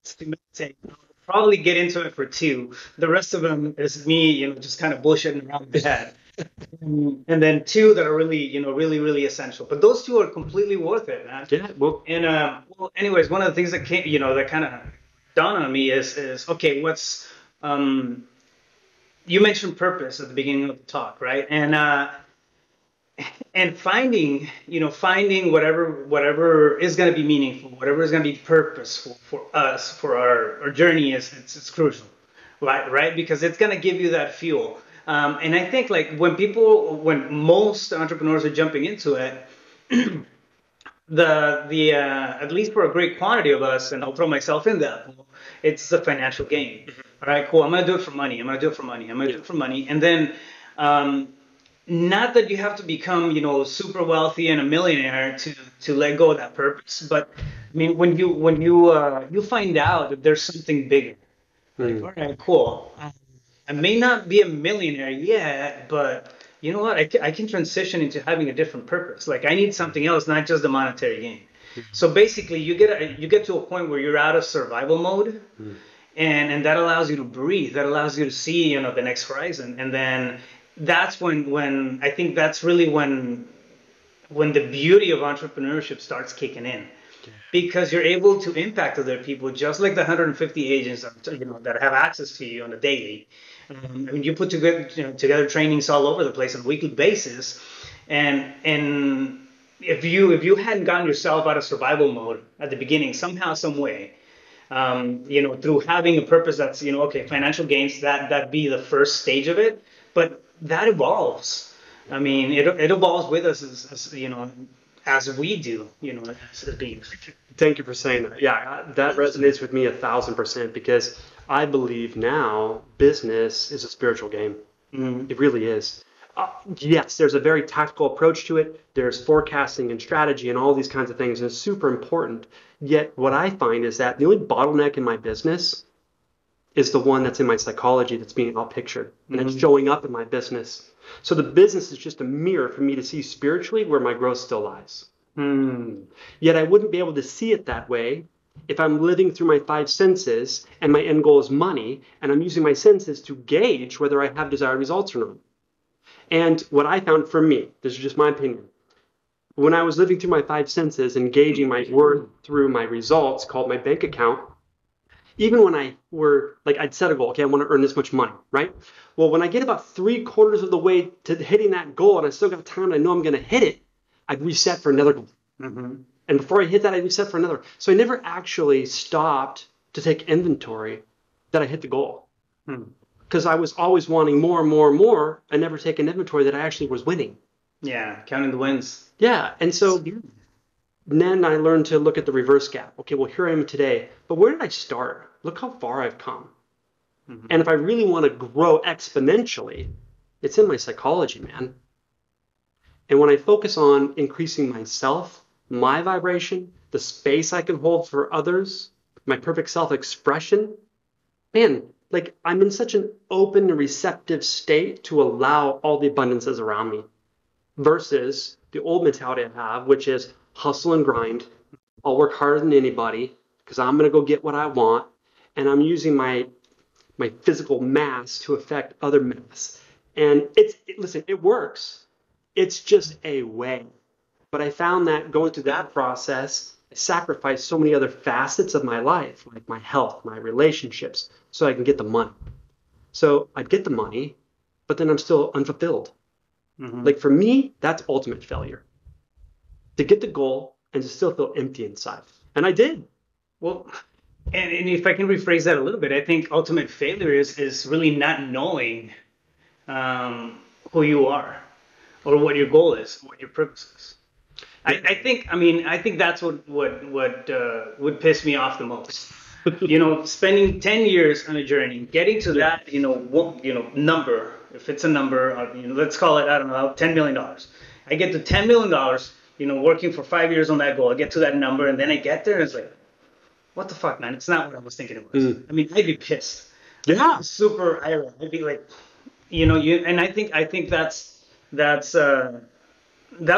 to meditate. The probably get into it for 2. The rest of them is me, just kind of bullshitting around the head. And then 2 that are really, really, really essential. But those 2 are completely worth it, man. Yeah. Well. And anyways, one of the things that came, that kind of dawned on me is okay. What's you mentioned purpose at the beginning of the talk, right? And finding whatever is going to be meaningful, whatever is going to be purposeful for us, for our journey it's crucial, right? Because it's going to give you that fuel. And I think like when most entrepreneurs are jumping into it, the at least for a great quantity of us, and I'll throw myself in that, it's the financial gain. All right, cool. I'm going to do it for money. I'm going to do it for money. I'm going to do it for money. And then, not that you have to become, super wealthy and a millionaire to let go of that purpose. But I mean, when you find out that there's something bigger, like, all right, cool. I may not be a millionaire yet, but you know what? I can transition into having a different purpose. Like I need something else, not just the monetary gain. So basically, you get to a point where you're out of survival mode. And that allows you to breathe. That allows you to see, the next horizon. And then that's when I think that's really when the beauty of entrepreneurship starts kicking in, because you're able to impact other people, just like the 150 agents that have access to you on a daily. I mean, you put together trainings all over the place on a weekly basis, and if you hadn't gotten yourself out of survival mode at the beginning, somehow, some way. Through having a purpose that's, okay, financial gains, that be the first stage of it, but that evolves. I mean, it evolves with us as we do, as beings. Thank you for saying that. Yeah, that resonates with me 1,000%, because I believe now business is a spiritual game. It really is. Yes, there's a very tactical approach to it. There's forecasting and strategy and all these kinds of things, and it's super important. Yet what I find is that the only bottleneck in my business is the one that's in my psychology that's being outpictured, and it's showing up in my business. So the business is just a mirror for me to see spiritually where my growth still lies. Yet I wouldn't be able to see it that way if I'm living through my 5 senses and my end goal is money, and I'm using my senses to gauge whether I have desired results or not. And what I found for me, this is just my opinion, when I was living through my 5 senses and gauging my worth through my results, called my bank account, even when I'd set a goal, okay, I want to earn this much money, right? Well, when I get about 3/4 of the way to hitting that goal and I still got time and I know I'm going to hit it, I'd reset for another goal. And before I hit that, I'd reset for another. So I never actually stopped to take inventory that I hit the goal. Because I was always wanting more and more and more, and never taking inventory that I actually was winning. Yeah, counting the wins. Yeah, and so then I learned to look at the reverse gap. Okay, well, here I am today, but where did I start? Look how far I've come. And if I really want to grow exponentially, it's in my psychology, man. And when I focus on increasing myself, my vibration, the space I can hold for others, my perfect self-expression, man, like I'm in such an open and receptive state to allow all the abundances around me, versus the old mentality I have, which is hustle and grind. I'll work harder than anybody because I'm going to go get what I want. And I'm using my physical mass to affect other mass. And listen, it works. It's just a way. But I found that going through that process, I sacrificed so many other facets of my life, like my health, my relationships, so I can get the money. So I'd get the money, but then I'm still unfulfilled. Like for me, that's ultimate failure. To get the goal and to still feel empty inside. And I did. Well, and if I can rephrase that a little bit, I think ultimate failure is really not knowing who you are, or what your goal is, what your purpose is. I think that's what would piss me off the most. Spending 10 years on a journey, getting to that, number. If it's a number, let's call it, I don't know, $10 million. I get to $10 million, working for 5 years on that goal. I get to that number, and then I get there, and it's like, what the fuck, man? It's not what I was thinking it was. I mean, I'd be pissed. Yeah. Super irate. I'd be like, and I think that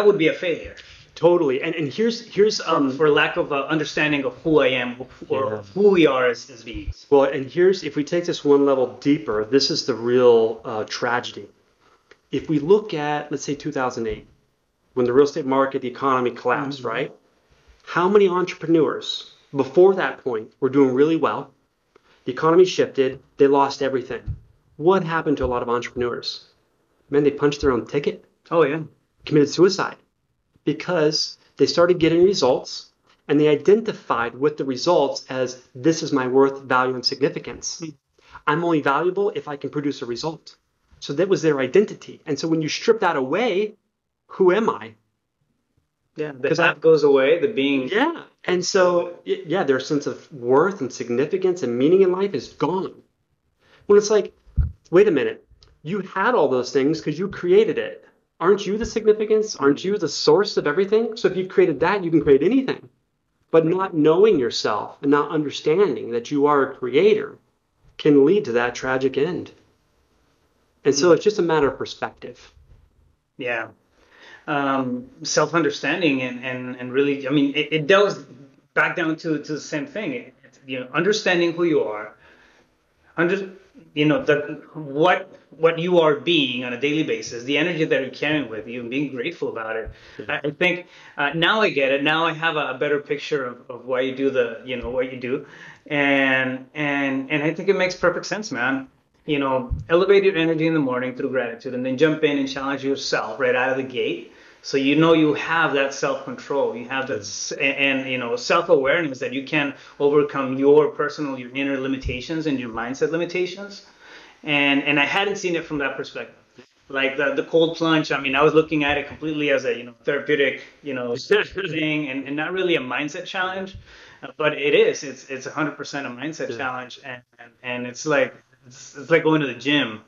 would be a failure. Totally. And here's for lack of understanding of who I am or who we are as beings. Well, and here's, if we take this one level deeper, this is the real tragedy. If we look at, let's say 2008, when the real estate market, the economy collapsed, right? How many entrepreneurs before that point were doing really well? The economy shifted, they lost everything. What happened to a lot of entrepreneurs? Man, they punched their own ticket. Oh, yeah. Committed suicide because they started getting results and they identified with the results as this is my worth, value, and significance. I'm only valuable if I can produce a result. So that was their identity. And so when you strip that away, who am I? Yeah, the that goes away, the being. Yeah. And so, yeah, their sense of worth and significance and meaning in life is gone. When it's like, wait a minute, you had all those things because you created it. Aren't you the significance? Aren't you the source of everything? So if you created that, you can create anything. But not knowing yourself and not understanding that you are a creator can lead to that tragic end. And so it's just a matter of perspective. Yeah. Self-understanding and really, I mean, it goes back down to the same thing. Understanding who you are, what you are being on a daily basis, the energy that you're carrying with you, and being grateful about it. Yeah. I think now I get it. Now I have a better picture of why you do what you do, and I think it makes perfect sense, man. Elevate your energy in the morning through gratitude, and then jump in and challenge yourself right out of the gate. So you have that self-control, you have that, and self-awareness that you can overcome your inner limitations and your mindset limitations. And I hadn't seen it from that perspective. Like the cold plunge, I mean, I was looking at it completely as a therapeutic thing, and not really a mindset challenge, but it is. It's 100% a mindset challenge, and it's like going to the gym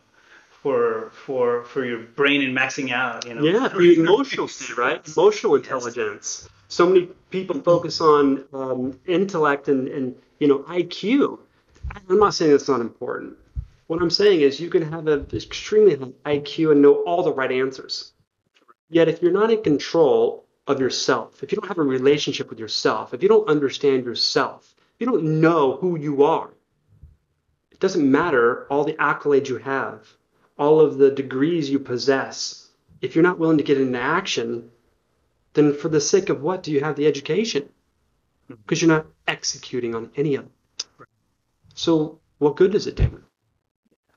for your brain and maxing out, Yeah, for your emotional state, right? Emotional intelligence. Yes. So many people focus on intellect and IQ. I'm not saying that's not important. What I'm saying is you can have an extremely high IQ and know all the right answers. Yet if you're not in control of yourself, if you don't have a relationship with yourself, if you don't understand yourself, if you don't know who you are, it doesn't matter all the accolades you have, all of the degrees you possess. If you're not willing to get into action, then for the sake of what do you have the education? Because you're not executing on any of it. So what good does it do?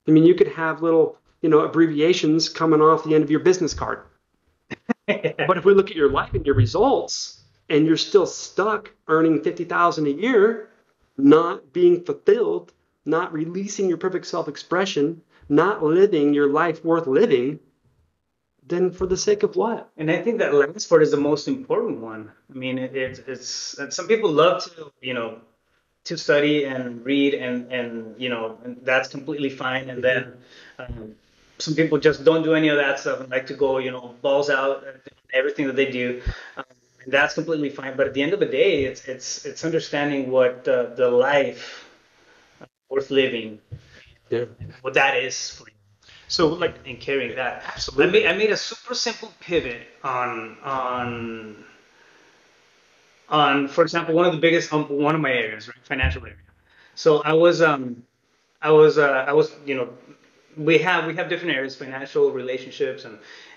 I mean, you could have little, abbreviations coming off the end of your business card. But if we look at your life and your results, and you're still stuck earning $50,000 a year, not being fulfilled, not releasing your perfect self-expression, not living your life worth living, then for the sake of what? And I think that last part is the most important one. I mean, it's some people love to study and read and that's completely fine. And then some people just don't do any of that stuff and like to go, balls out and everything that they do. And that's completely fine. But at the end of the day, it's understanding what the life worth living, what that is for you. So, and carrying that. Absolutely. I made a super simple pivot on, for example, one of the biggest, one of my areas, right, financial area. So I was, we have different areas, financial, relationships,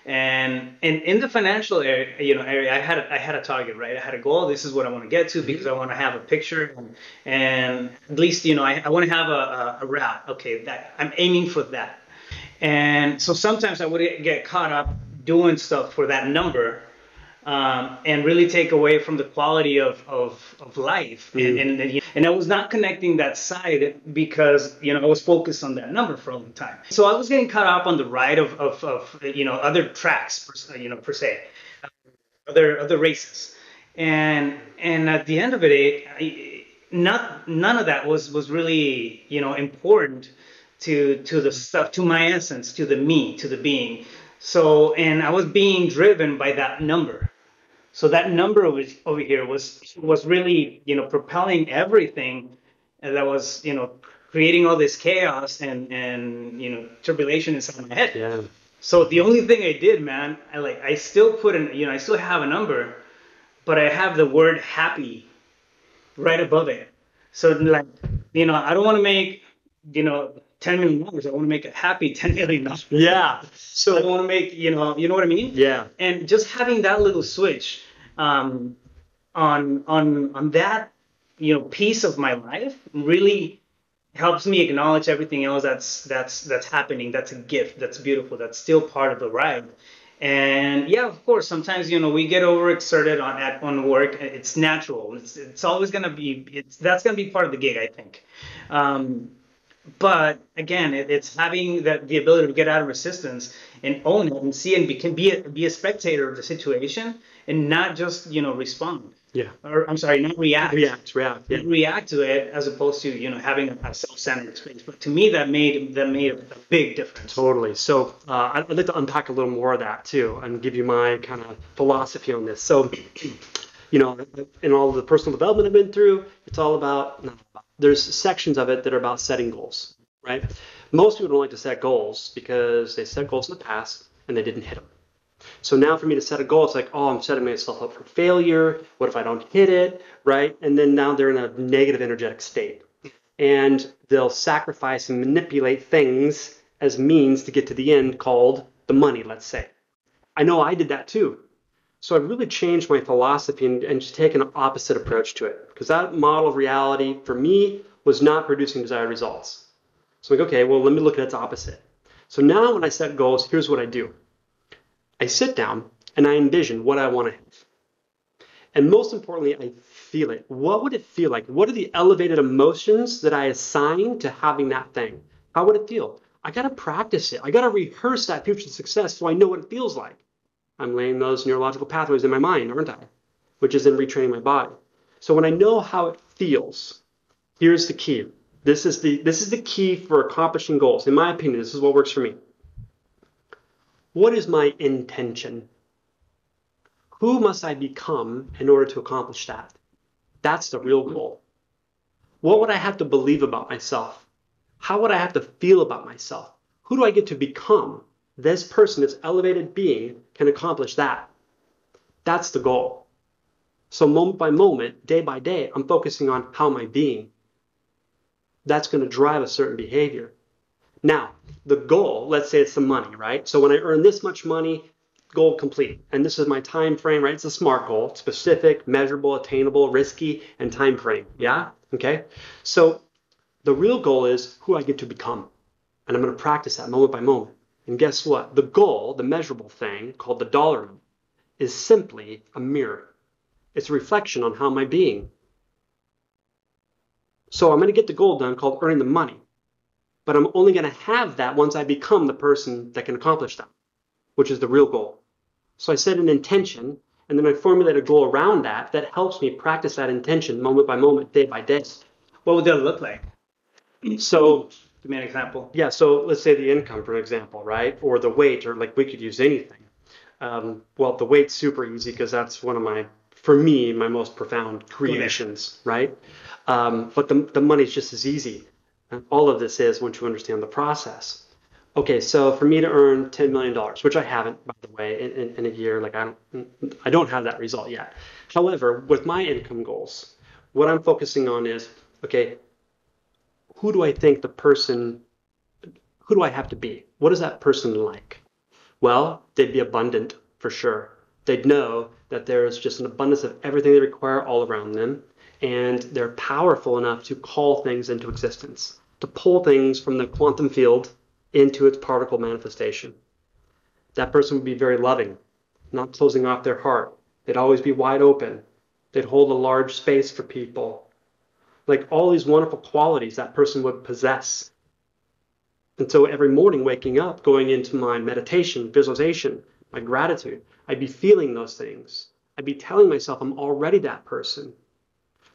and in the financial area, I had a target, right? I had a goal. This is what I want to get to because I want to have a picture, and at least I want to have a route. Okay, that I'm aiming for that. And so sometimes I would get caught up doing stuff for that number, and really take away from the quality of life. And I was not connecting that side because I was focused on that number for a long time. So I was getting caught up on the ride of other tracks per se, other races, and at the end of it, none of that was really important to the stuff, to my essence, to the me, to the being. So, and I was being driven by that number. So that number over here was really, propelling everything that was, creating all this chaos and turbulation inside my head. Yeah. So the only thing I did, man, I still put in, I still have a number, but I have the word happy right above it. So like, I don't want to make, $10 million. I want to make a happy $10 million. Yeah. So I don't want to make, you know what I mean? Yeah. And just having that little switch, on that, piece of my life really helps me acknowledge everything else that's happening. That's a gift. That's beautiful. That's still part of the ride. And yeah, of course, sometimes we get overexerted on work. It's natural. It's always gonna be. That's gonna be part of the gig, I think. Um, but again, it's having the ability to get out of resistance and own it and see and be a spectator of the situation and not just respond. Yeah. Or I'm sorry, not react. React. Yeah. React to it as opposed to having a self-centered experience. But to me, that made a big difference. Totally. So I'd like to unpack a little more of that too and give you my kind of philosophy on this. So, in all the personal development I've been through, it's all about, there's sections of it that are about setting goals, right? Most people don't like to set goals because they set goals in the past and they didn't hit them. So now for me to set a goal, it's like, oh, I'm setting myself up for failure. What if I don't hit it, right? And then now they're in a negative energetic state. And they'll sacrifice and manipulate things as means to get to the end called the money, let's say. I know I did that too. So I really changed my philosophy and just taken an opposite approach to it. Because that model of reality for me was not producing desired results. So I'm like, okay, well, let me look at its opposite. So now when I set goals, here's what I do. I sit down and I envision what I want to have. And most importantly, I feel it. What would it feel like? What are the elevated emotions that I assign to having that thing? How would it feel? I got to practice it. I got to rehearse that future success so I know what it feels like. I'm laying those neurological pathways in my mind, aren't I? Which is then retraining my body. So when I know how it feels, here's the key. This is the key for accomplishing goals. In my opinion, this is what works for me. What is my intention? Who must I become in order to accomplish that? That's the real goal. What would I have to believe about myself? How would I have to feel about myself? Who do I get to become? This person, this elevated being, can accomplish that. That's the goal. So moment by moment, day by day, I'm focusing on how am I being. That's going to drive a certain behavior. Now, the goal, let's say it's the money, right? So when I earn this much money, goal complete. And this is my time frame, right? It's a SMART goal. It's specific, measurable, attainable, risky, and time frame. Yeah? Okay? So the real goal is who I get to become. And I'm going to practice that moment by moment. And guess what? The goal, the measurable thing called the dollar amount, is simply a mirror. It's a reflection on how am I being. So I'm going to get the goal done called earning the money. But I'm only going to have that once I become the person that can accomplish that, which is the real goal. So I set an intention, and then I formulate a goal around that helps me practice that intention moment by moment, day by day. What would that look like? So, give me an example. Yeah, so let's say the income, for example, right? Or the weight, or like we could use anything. Well, the weight's super easy because that's one of my most profound creations, right? But the money's just as easy. And all of this is once you understand the process. Okay, so for me to earn $10 million, which I haven't, by the way, in a year, like I don't have that result yet. However, with my income goals, what I'm focusing on is, okay, who do I have to be? What is that person like? Well, they'd be abundant for sure. They'd know that there's just an abundance of everything they require all around them, and they're powerful enough to call things into existence, to pull things from the quantum field into its particle manifestation. That person would be very loving, not closing off their heart. They'd always be wide open. They'd hold a large space for people. Like all these wonderful qualities that person would possess. And so every morning waking up, going into my meditation, visualization, my gratitude, I'd be feeling those things. I'd be telling myself I'm already that person.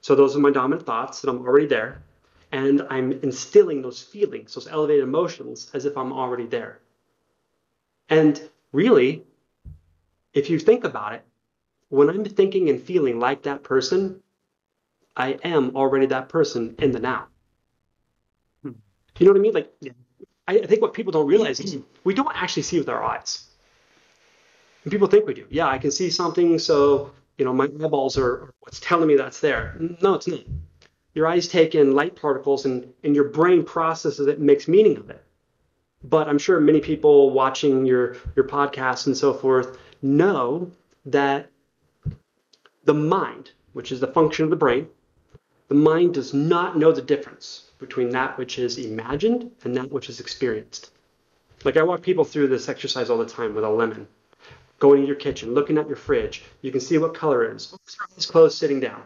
So those are my dominant thoughts, that I'm already there. And I'm instilling those feelings, those elevated emotions, as if I'm already there. And really, if you think about it, when I'm thinking and feeling like that person, I am already that person in the now. You know what I mean? Like, I think what people don't realize is we don't actually see with our eyes. And people think we do. Yeah, I can see something, so my eyeballs are what's telling me that's there. No, it's not. Your eyes take in light particles and your brain processes it and makes meaning of it. But I'm sure many people watching your podcasts and so forth know that the mind, which is the function of the brain, the mind does not know the difference between that which is imagined and that which is experienced. Like I walk people through this exercise all the time with a lemon. Going to your kitchen, looking at your fridge, you can see what color it is. Eyes closed, sitting down.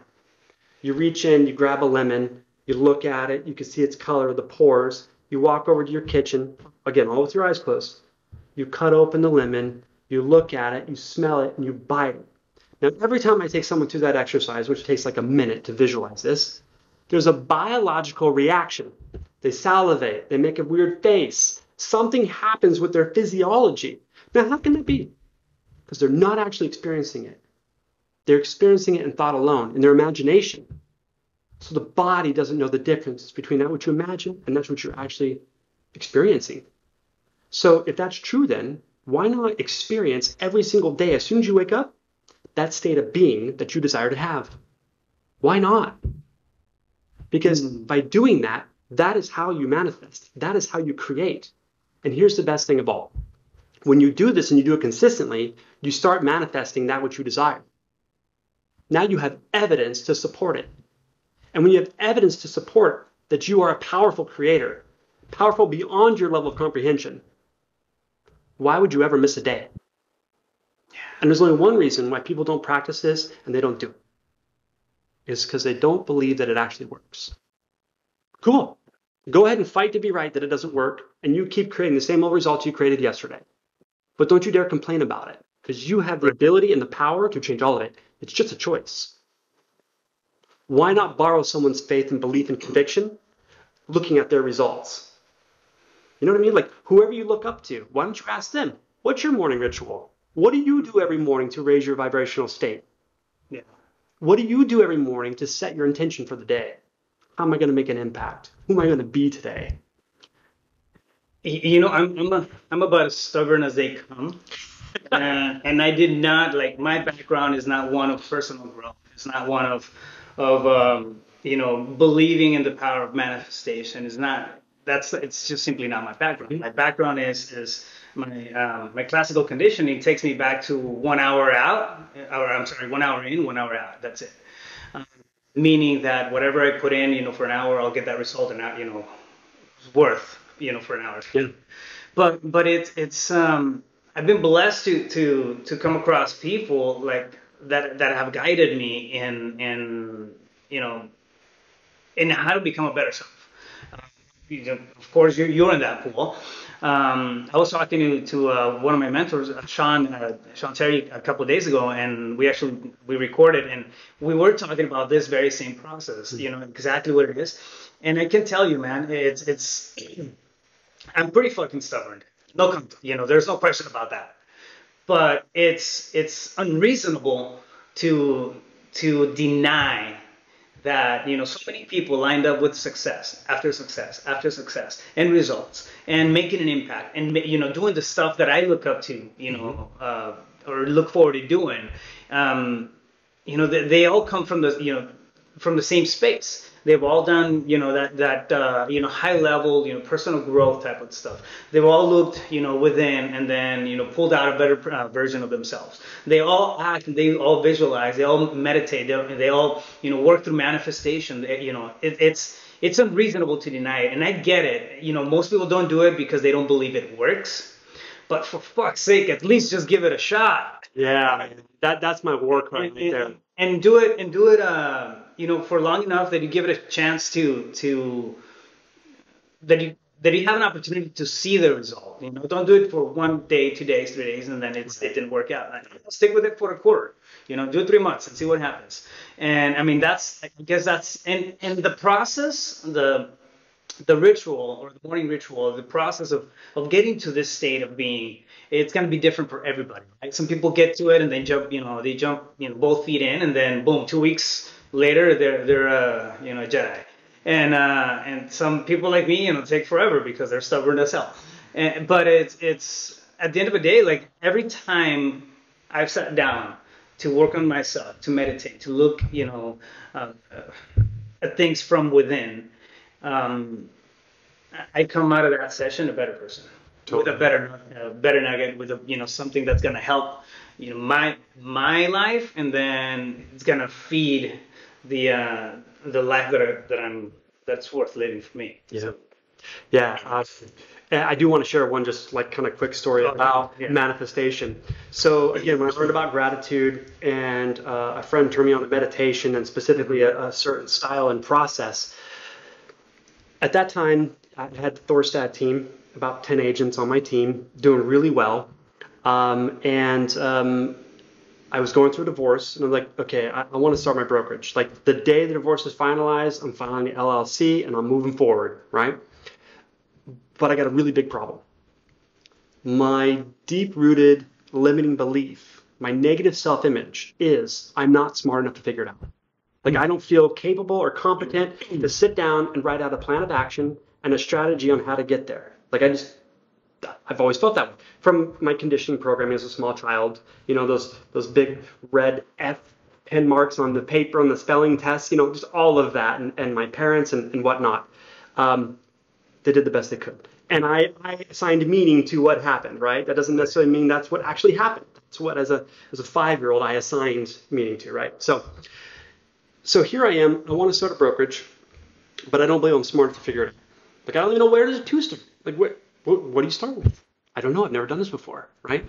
You reach in, you grab a lemon, you look at it, you can see its color, the pores. You walk over to your kitchen, again, all with your eyes closed. You cut open the lemon, you look at it, you smell it, and you bite it. Now, every time I take someone through that exercise, which takes like a minute to visualize this, there's a biological reaction. They salivate, they make a weird face. Something happens with their physiology. Now, how can that be? Because they're not actually experiencing it. They're experiencing it in thought alone, in their imagination. So the body doesn't know the difference between that which you imagine and that's what you're actually experiencing. So if that's true, then why not experience every single day, as soon as you wake up, that state of being that you desire to have? Why not? Because by doing that, that is how you manifest. That is how you create. And here's the best thing of all. When you do this and you do it consistently, you start manifesting that which you desire. Now you have evidence to support it. And when you have evidence to support that you are a powerful creator, powerful beyond your level of comprehension, why would you ever miss a day? And there's only one reason why people don't practice this and they don't do it. It's because they don't believe that it actually works. Cool. Go ahead and fight to be right that it doesn't work, and you keep creating the same old results you created yesterday. But don't you dare complain about it, because you have the ability and the power to change all of it. It's just a choice. Why not borrow someone's faith and belief and conviction looking at their results? You know what I mean? Like whoever you look up to, why don't you ask them, what's your morning ritual? What do you do every morning to raise your vibrational state? Yeah. What do you do every morning to set your intention for the day? How am I going to make an impact? Who am I going to be today? I'm about as stubborn as they come. And I did not, like, my background is not one of personal growth. It's not one of believing in the power of manifestation. It's just simply not my background. My background is my classical conditioning takes me back to 1 hour out, 1 hour in, 1 hour out. That's it. Meaning that whatever I put in, for an hour, I'll get that result and not, worth, for an hour. Yeah. But it's I've been blessed to come across people like that have guided me in how to become a better self. Of course, you're in that pool. I was talking to one of my mentors, Sean Terry, a couple of days ago, and we recorded, and we were talking about this very same process. Exactly what it is. And I can tell you, man, it's I'm pretty fucking stubborn. There's no question about that. But it's unreasonable to deny that so many people lined up with success after success after success and results and making an impact and doing the stuff that I look up to or look forward to doing. They all come from the same space. They've all done, that high level, personal growth type of stuff. They've all looked, within and then, pulled out a better version of themselves. They all act, they all visualize, they all meditate, they all, work through manifestation. It's unreasonable to deny it. And I get it. Most people don't do it because they don't believe it works. But for fuck's sake, at least just give it a shot. Yeah, that's my war cry right there. And do it, for long enough that you give it a chance that you have an opportunity to see the result. Don't do it for 1 day, 2 days, 3 days, and then it didn't work out. Stick with it for a quarter. Do it 3 months and see what happens. And I mean, and the process, the ritual or the morning ritual, the process of getting to this state of being, it's going to be different for everybody. Right? Some people get to it and they jump, both feet in, and then boom, 2 weeks later they're a Jedi. And some people like me, take forever because they're stubborn as hell. But it's at the end of the day, like every time I've sat down to work on myself, to meditate, to look, at things from within, I come out of that session a better person, with a better nugget, with something that's gonna help, my life, and then it's gonna feed the life that's worth living for me. Yeah. So, Yeah. I do want to share one just like kind of quick story about manifestation. So again, when I learned about gratitude and a friend turned me on to meditation and specifically a certain style and process, at that time I had the Thorstad team, about 10 agents on my team, doing really well. I was going through a divorce, and I'm like, okay, I want to start my brokerage. Like the day the divorce is finalized, I'm filing the LLC and I'm moving forward, right? But I got a really big problem. My deep-rooted limiting belief, my negative self-image is I'm not smart enough to figure it out. Like I don't feel capable or competent to sit down and write out a plan of action and a strategy on how to get there. Like I've always felt that way. From my conditioning programming as a small child, those big red F pen marks on the paper on the spelling test, just all of that, and my parents and whatnot. They did the best they could. And I assigned meaning to what happened, right? That doesn't necessarily mean that's what actually happened. It's what, as a 5-year-old, I assigned meaning to, right? So here I am. I want to start a brokerage, but I don't believe I'm smart enough to figure it out. Like, I don't even know where to start. Like, what do you start with? I don't know. I've never done this before, right?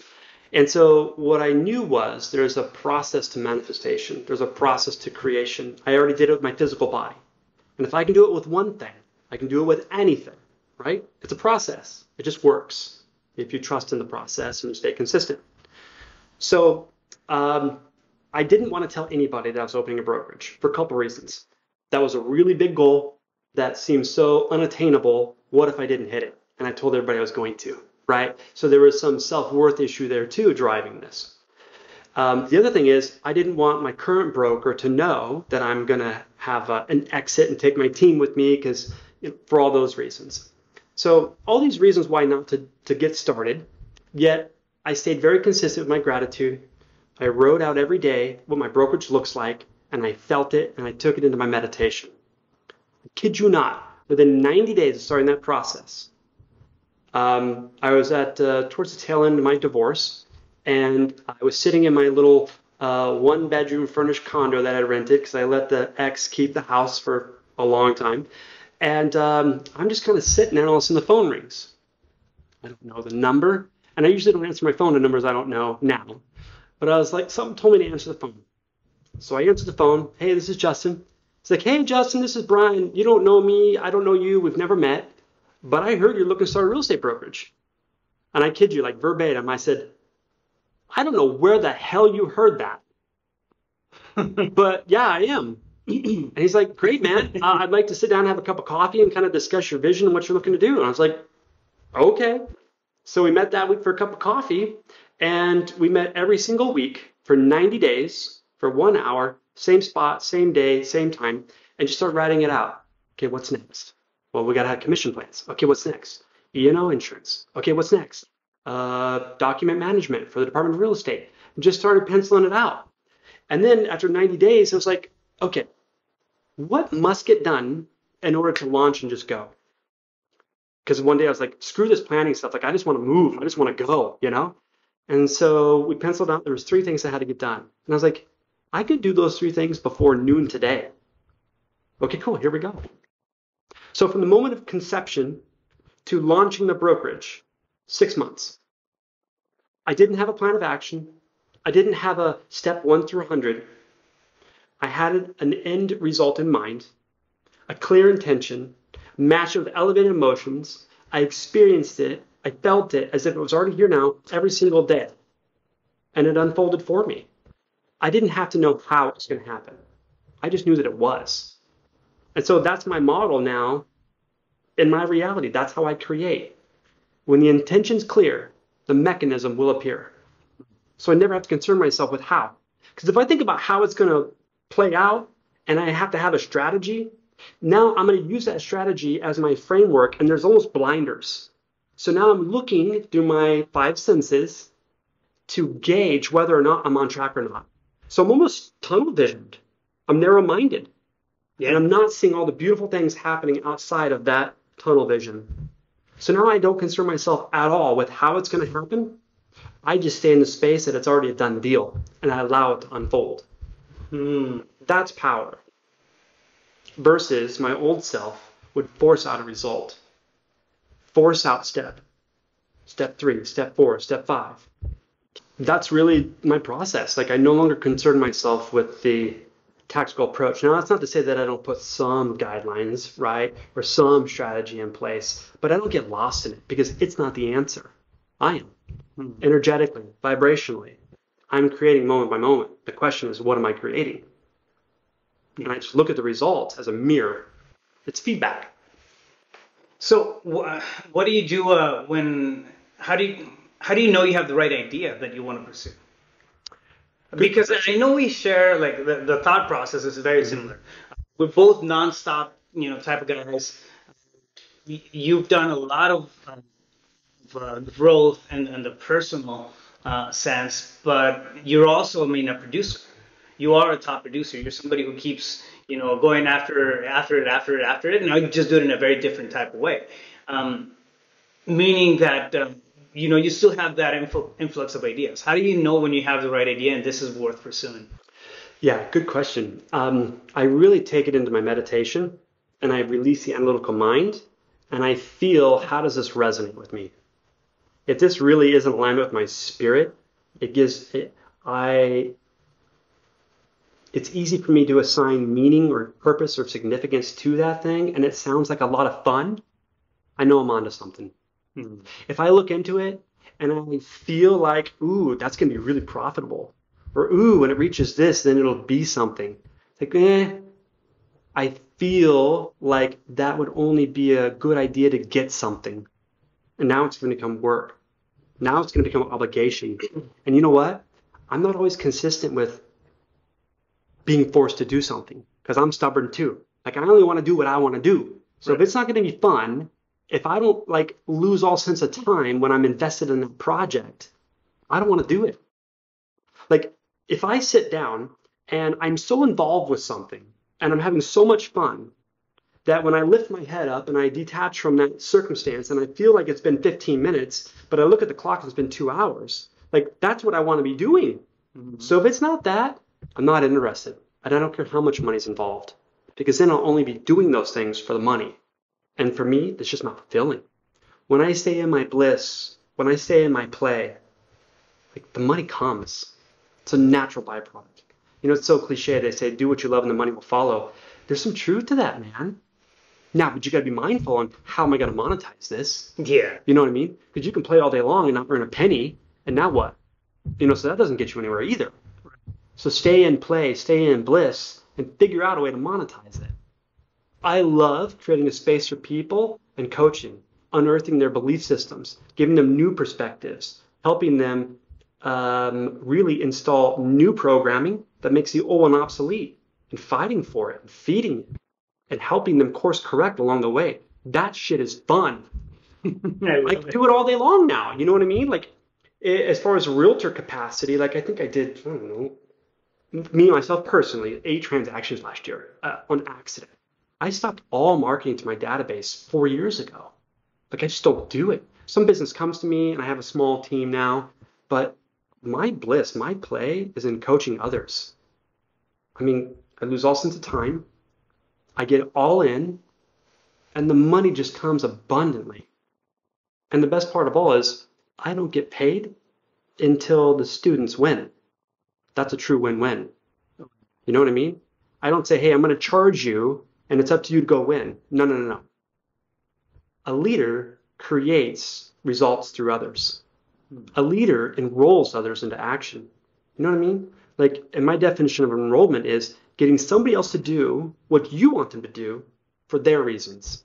And so what I knew was there's a process to manifestation. There's a process to creation. I already did it with my physical body. And if I can do it with one thing, I can do it with anything, right? It's a process. It just works if you trust in the process and you stay consistent. So I didn't want to tell anybody that I was opening a brokerage for a couple reasons. That was a really big goal that seemed so unattainable. What if I didn't hit it? And I told everybody I was going to, right? So there was some self-worth issue there too driving this. The other thing is I didn't want my current broker to know that I'm going to have an exit and take my team with me because for all those reasons. So all these reasons why not to get started, yet I stayed very consistent with my gratitude. I wrote out every day what my brokerage looks like, and I felt it, and I took it into my meditation. I kid you not, within 90 days of starting that process, I was at towards the tail end of my divorce, and I was sitting in my little one-bedroom furnished condo that I rented because I let the ex keep the house for a long time. And I'm just kind of sitting there, and all of a sudden the phone rings. I don't know the number, and I usually don't answer my phone to numbers I don't know now. But I was like, something told me to answer the phone. So I answered the phone. Hey, this is Justin. It's like, hey, Justin, this is Brian. You don't know me. I don't know you. We've never met. But I heard you're looking to start a real estate brokerage. And I kid you, like verbatim, I said, I don't know where the hell you heard that. But yeah, I am. And he's like, great, man. I'd like to sit down and have a cup of coffee and kind of discuss your vision and what you're looking to do. And I was like, okay. So we met that week for a cup of coffee, and we met every single week for 90 days for 1 hour, same spot, same day, same time, and just start writing it out. Okay, what's next? Well, we got to have commission plans. Okay, what's next? E&O insurance. Okay, what's next? Document management for the Department of Real Estate. And just started penciling it out. And then after 90 days, I was like, okay, what must get done in order to launch and just go? Because one day I was like, screw this planning stuff. Like, I just want to move. I just want to go, And so we penciled out, there was 3 things that had to get done. And I was like, I could do those 3 things before noon today. Okay, cool. Here we go. So from the moment of conception to launching the brokerage, 6 months. I didn't have a plan of action. I didn't have a step 1 through 100. I had an end result in mind, a clear intention, match of elevated emotions. I experienced it. I felt it as if it was already here now every single day. And it unfolded for me. I didn't have to know how it was going to happen. I just knew that it was. And so that's my model now in my reality. That's how I create. When the intention's clear, the mechanism will appear. So I never have to concern myself with how. Because if I think about how it's going to play out and I have to have a strategy, now I'm going to use that strategy as my framework, and there's almost blinders. So now I'm looking through my 5 senses to gauge whether or not I'm on track or not. So I'm almost tunnel visioned. I'm narrow-minded. Yeah. And I'm not seeing all the beautiful things happening outside of that tunnel vision. So now I don't concern myself at all with how it's going to happen. I just stay in the space that it's already a done deal, and I allow it to unfold. That's power. Versus my old self would force out a result. Force out step 3, step 4, step 5. That's really my process. Like, I no longer concern myself with the tactical approach. Now, that's not to say that I don't put some guidelines, right, or some strategy in place, but I don't get lost in it because it's not the answer. I am. Energetically, vibrationally. I'm creating moment by moment. The question is, what am I creating? And I just look at the results as a mirror. It's feedback. So what do you do how do you know you have the right idea that you want to pursue? Because I know we share, like, the thought process is very similar. We're both nonstop, type of guys. You've done a lot of growth and the personal sense, but you're also, a producer. You are a top producer. You're somebody who keeps, going after it. Now you just do it in a very different type of way, meaning that you still have that influx of ideas. How do you know when you have the right idea and this is worth pursuing? Yeah, good question. I really take it into my meditation, and I release the analytical mind, and I feel, how does this resonate with me? If this really is in alignment with my spirit, it's easy for me to assign meaning or purpose or significance to that thing, and it sounds like a lot of fun. I know I'm onto something. If I look into it and I feel like, ooh, that's going to be really profitable, or ooh, when it reaches this, then it'll be something. It's like, I feel like that would only be a good idea to get something. And now it's going to become work. Now it's going to become obligation. And you know what? I'm not always consistent with being forced to do something, because I'm stubborn too. Like, I only want to do what I want to do. So if it's not going to be fun, if I don't lose all sense of time when I'm invested in a project, I don't want to do it. Like, if I sit down and I'm so involved with something and I'm having so much fun that when I lift my head up and I detach from that circumstance and I feel like it's been 15 minutes, but I look at the clock and it's been 2 hours, that's what I want to be doing. So if it's not that, I'm not interested. And I don't care how much money's involved, because then I'll only be doing those things for the money. And for me, it's just not fulfilling. When I stay in my bliss, when I stay in my play, the money comes. It's a natural byproduct. It's so cliche. They say, do what you love and the money will follow. There's some truth to that, man. Now, but you got to be mindful on, how am I going to monetize this? Yeah. You know what I mean? Because you can play all day long and not earn a penny. And now what? So that doesn't get you anywhere either. So stay in play, stay in bliss, and figure out a way to monetize it. I love creating a space for people and coaching, unearthing their belief systems, giving them new perspectives, helping them really install new programming that makes the old one obsolete, and fighting for it and feeding it and helping them course correct along the way. That shit is fun. I can do it all day long now. You know what I mean? As far as realtor capacity, I think I did, I don't know, me, myself personally, 8 transactions last year on accident. I stopped all marketing to my database 4 years ago. I just don't do it. Some business comes to me and I have a small team now, but my bliss, my play is in coaching others. I lose all sense of time. I get all in, and the money just comes abundantly. And the best part of all is I don't get paid until the students win. That's a true win-win. You know what I mean? I don't say, hey, I'm going to charge you, and it's up to you to go win. No. A leader creates results through others. A leader enrolls others into action. You know what I mean? And my definition of enrollment is getting somebody else to do what you want them to do for their reasons.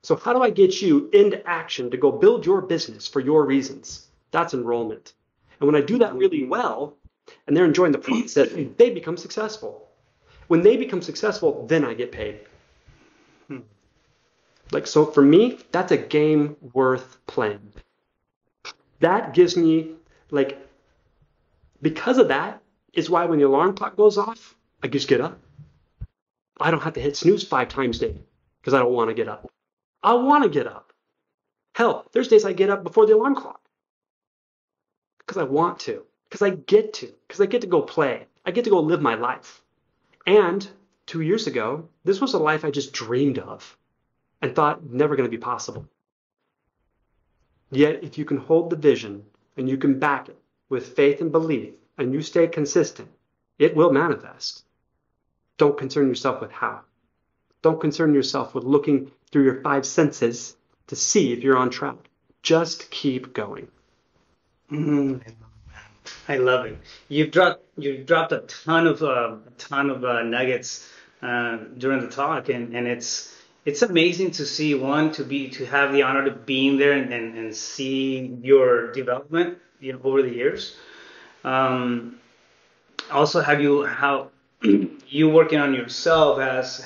So how do I get you into action to go build your business for your reasons? That's enrollment. And when I do that really well, and they're enjoying the process, they become successful. When they become successful, then I get paid. So for me, that's a game worth playing. That gives me, because of that, is why when the alarm clock goes off, I just get up. I don't have to hit snooze 5 times a day because I don't want to get up. I want to get up. Hell, there's days I get up before the alarm clock because I want to, because I get to go play. I get to go live my life. And 2 years ago, this was a life I just dreamed of and thought never going to be possible. Yet, if you can hold the vision and you can back it with faith and belief and you stay consistent, it will manifest. Don't concern yourself with how. Don't concern yourself with looking through your 5 senses to see if you're on track. Just keep going. I love it. You've dropped a ton of nuggets during the talk, and it's amazing to see to have the honor to being there and see your development, over the years. Also, how you working on yourself has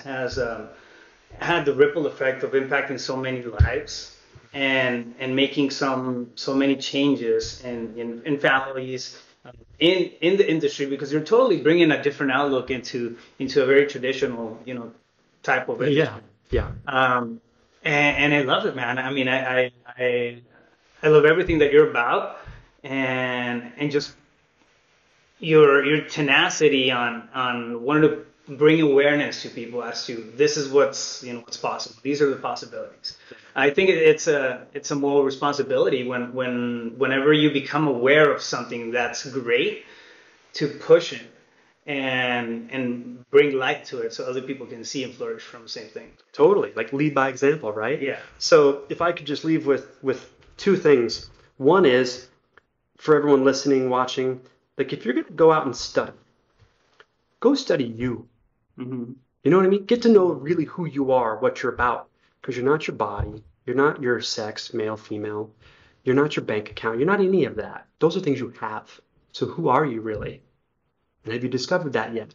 had the ripple effect of impacting so many lives and making so many changes in families, in the industry, because you're totally bringing a different outlook into a very traditional, type of industry. Yeah. And I love it, man. I mean, I love everything that you're about, and just your tenacity on wanting to bring awareness to people as to this is what's possible. These are the possibilities. I think it's a moral responsibility whenever you become aware of something that's great, to push it and bring light to it so other people can see and flourish from the same thing. Totally. Like lead by example, right? Yeah. So if I could just leave with 2 things. One is, for everyone listening, watching, like if you're going to go out and study, go study you. Mm-hmm. You know what I mean? Get to know really who you are, what you're about, because you're not your body. You're not your sex, male, female. You're not your bank account. You're not any of that. Those are things you have. So who are you really? And have you discovered that yet?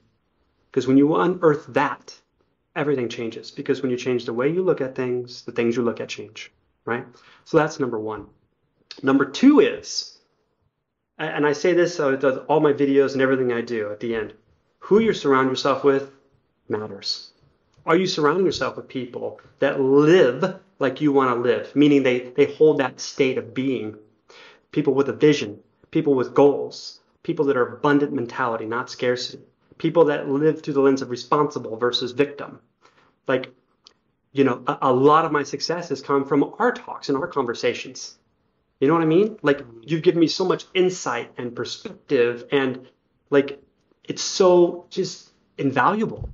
Because when you unearth that, everything changes. Because when you change the way you look at things, the things you look at change, right? So that's number 1. Number 2 is, and I say this with all my videos and everything I do at the end, who you surround yourself with matters. Are you surrounding yourself with people that live like you want to live, meaning they hold that state of being? People with a vision, people with goals, people that are abundant mentality, not scarcity, people that live through the lens of responsible versus victim. Like, a lot of my success has come from our talks and our conversations. You know what I mean? Like, you've given me so much insight and perspective, and like, it's so just invaluable.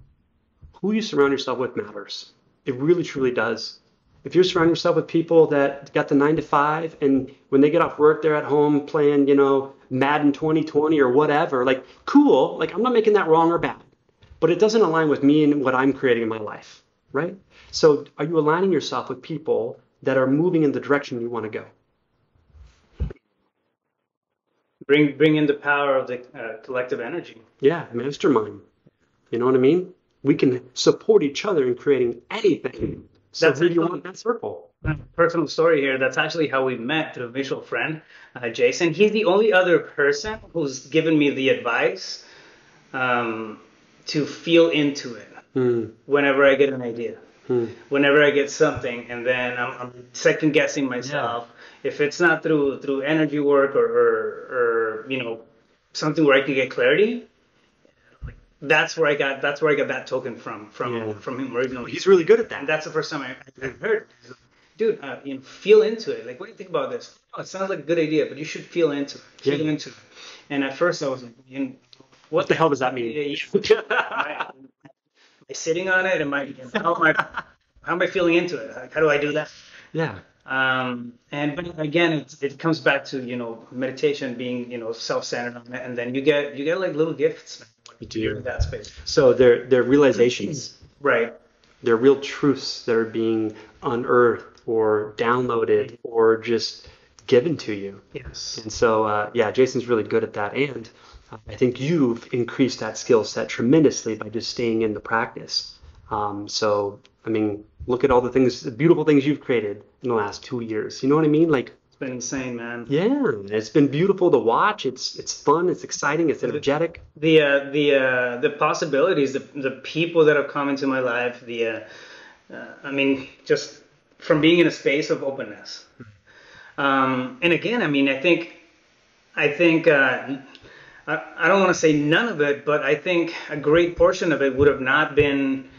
Who you surround yourself with matters. It really, truly does. If you're surrounding yourself with people that got the 9 to 5, and when they get off work, they're at home playing, Madden 2020 or whatever, like, cool. Like, I'm not making that wrong or bad, but it doesn't align with me and what I'm creating in my life, right? So are you aligning yourself with people that are moving in the direction you want to go? Bring in the power of the collective energy. Yeah, mastermind. You know what I mean? We can support each other in creating anything. So who do you want in that circle? Personal story here. That's actually how we met, through a mutual friend, Jason. He's the only other person who's given me the advice to feel into it whenever I get an idea. Whenever I get something, and then I'm second guessing myself. If it's not through energy work or something where I can get clarity, that's where I got that token from him originally. He's really good at that. And that's the first time I heard it. Dude, feel into it. Like, what do you think about this? Oh, it sounds like a good idea, but you should feel into it. Feel into it. And at first I was like, what the hell does that mean? Am I sitting on it? How am I feeling into it? Like, how do I do that? Yeah. But again, it comes back to meditation, being self-centered on it, and then you get like little gifts. You do. In that space. So they're realizations, right? They're real truths that are being unearthed or downloaded or just given to you. Yes. And so Jason's really good at that, and I think you've increased that skill set tremendously by just staying in the practice. So I mean, look at all the beautiful things you've created in the last 2 years. You know what I mean? Like, It's been insane, man. Yeah, it's been beautiful to watch. It's fun. It's exciting. It's energetic. The possibilities, the people that have come into my life, I mean, just from being in a space of openness. And again, I mean, I don't want to say none of it, but I think a great portion of it would have not been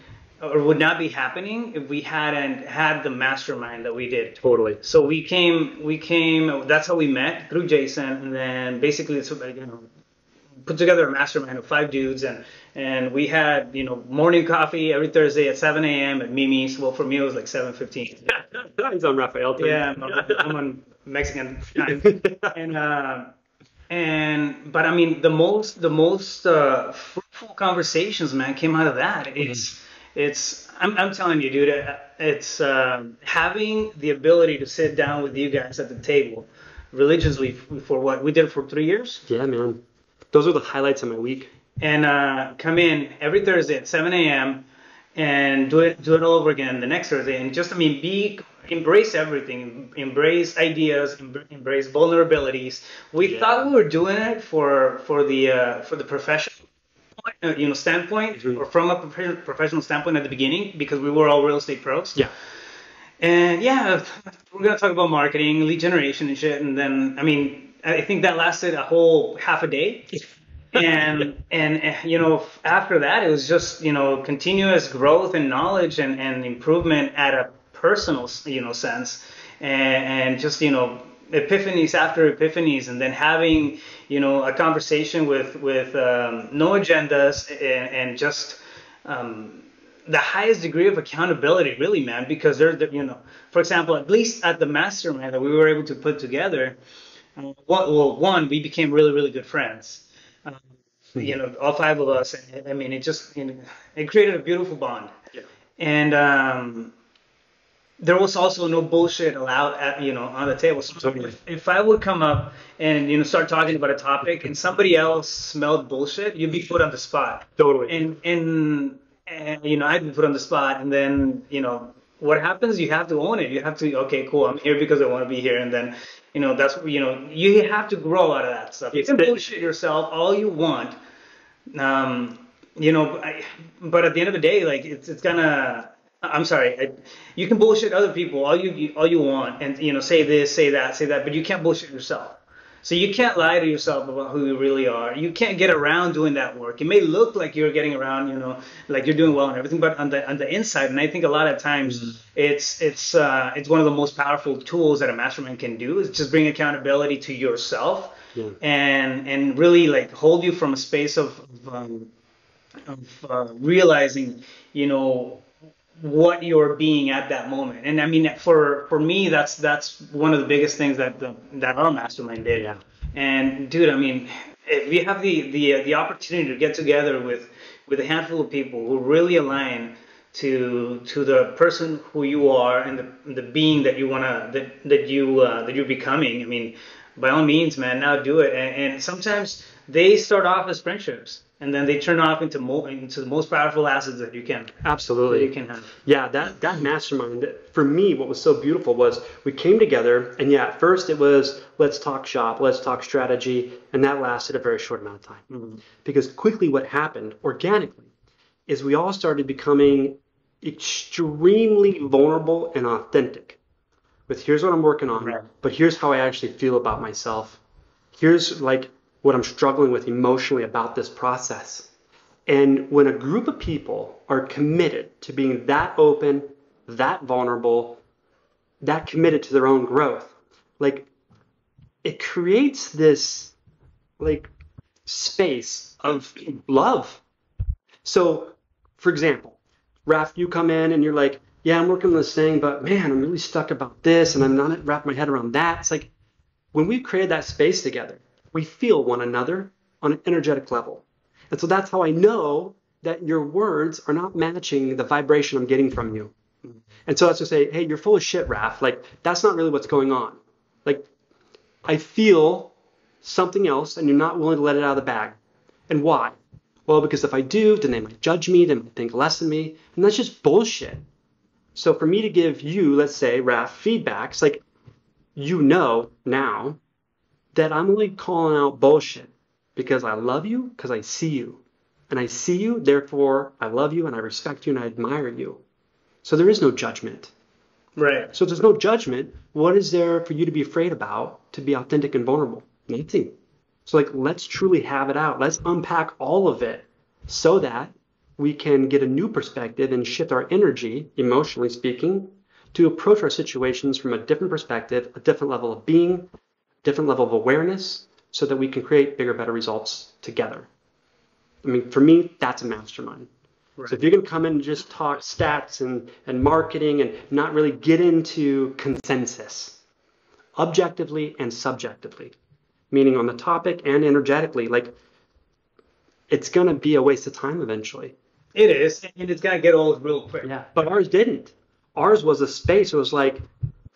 or would not be happening if we hadn't had the mastermind that we did. Totally. So we came, that's how we met, through Jason, and then basically it's, put together a mastermind of 5 dudes, and we had, morning coffee every Thursday at 7 a.m. at Mimi's. Well, for me, it was like 7:15. He's on Rafael time. Yeah, I'm on Mexican time. But I mean, the most fruitful conversations, man, came out of that. I'm telling you, dude, it's having the ability to sit down with you guys at the table religiously for what we did for 3 years. Yeah, man. Those are the highlights of my week. And come in every Thursday at 7 a.m. and do it all over again the next Thursday. And just, I mean, embrace everything, embrace ideas, embrace vulnerabilities. We thought we were doing it for the professional standpoint, or from a professional standpoint at the beginning, because we were all real estate pros. Yeah. And yeah, we're gonna talk about marketing, lead generation, and shit. And then, I mean, I think that lasted a whole half a day. And after that, it was just continuous growth and knowledge and improvement at a personal sense, and just epiphanies after epiphanies, and then having a conversation with no agendas, and just the highest degree of accountability, really, man, because for example, at least at the mastermind that we were able to put together, one, we became really, really good friends. All 5 of us. I mean, it just it created a beautiful bond. Yeah. And there was also no bullshit allowed on the table. So Totally. if I would come up and start talking about a topic and somebody else smelled bullshit, you'd be put on the spot. Totally. And I'd be put on the spot, and then what happens? You have to own it. You have to, okay, cool, I'm here because I want to be here, and then that's you have to grow out of that stuff. You can bullshit yourself all you want, but at the end of the day, like it's gonna. I'm sorry. You can bullshit other people all you want, and say this, say that, but you can't bullshit yourself. So you can't lie to yourself about who you really are. You can't get around doing that work. It may look like you're getting around, like you're doing well and everything, but on the inside, and I think a lot of times it's one of the most powerful tools that a mastermind can do, is just bring accountability to yourself. Yeah. and really like hold you from a space of realizing, what you're being at that moment. And I mean, for me, that's one of the biggest things that our mastermind did. Yeah. And dude, I mean, if you have the opportunity to get together with a handful of people who really align to the person who you are and the being that you that you're becoming, I mean, by all means, man, now do it. And sometimes they start off as friendships, and then they turn off into the most powerful assets that you can. Absolutely. That you can have. Yeah, that mastermind, for me, what was so beautiful was we came together, and at first it was, let's talk shop, let's talk strategy, and that lasted a very short amount of time. Mm-hmm. Because quickly what happened, organically, is we all started becoming extremely vulnerable and authentic. With here's what I'm working on, right, but here's how I actually feel about myself. Here's like what I'm struggling with emotionally about this process. And when a group of people are committed to being that open, that vulnerable, that committed to their own growth, like it creates this like space of love. So, for example, Raf, you come in and you're like, yeah, I'm working on this thing, but man, I'm really stuck about this and I'm not wrapping my head around that. It's like when we've created that space together, we feel one another on an energetic level. And so that's how I know that your words are not matching the vibration I'm getting from you. And so that's to say, hey, you're full of shit, Raf. Like, that's not really what's going on. Like, I feel something else and you're not willing to let it out of the bag. And why? Well, because if I do, then they might judge me, they might think less of me. And that's just bullshit. So for me to give you, let's say, Raf, feedback, it's like, you know now that I'm only calling out bullshit because I love you, because I see you. And I see you, therefore I love you and I respect you and I admire you. So there is no judgment. Right. So if there's no judgment, what is there for you to be afraid about to be authentic and vulnerable? Nothing. So like, let's truly have it out. Let's unpack all of it so that we can get a new perspective and shift our energy, emotionally speaking, to approach our situations from a different perspective, a different level of being, different level of awareness, so that we can create bigger, better results together. I mean, for me, that's a mastermind. Right. So if you're going to come in and just talk stats and marketing and not really get into consensus, objectively and subjectively, meaning on the topic and energetically, like, it's going to be a waste of time eventually. It is, and it's going to get old real quick. Yeah, but ours didn't. Ours was a space. It was like,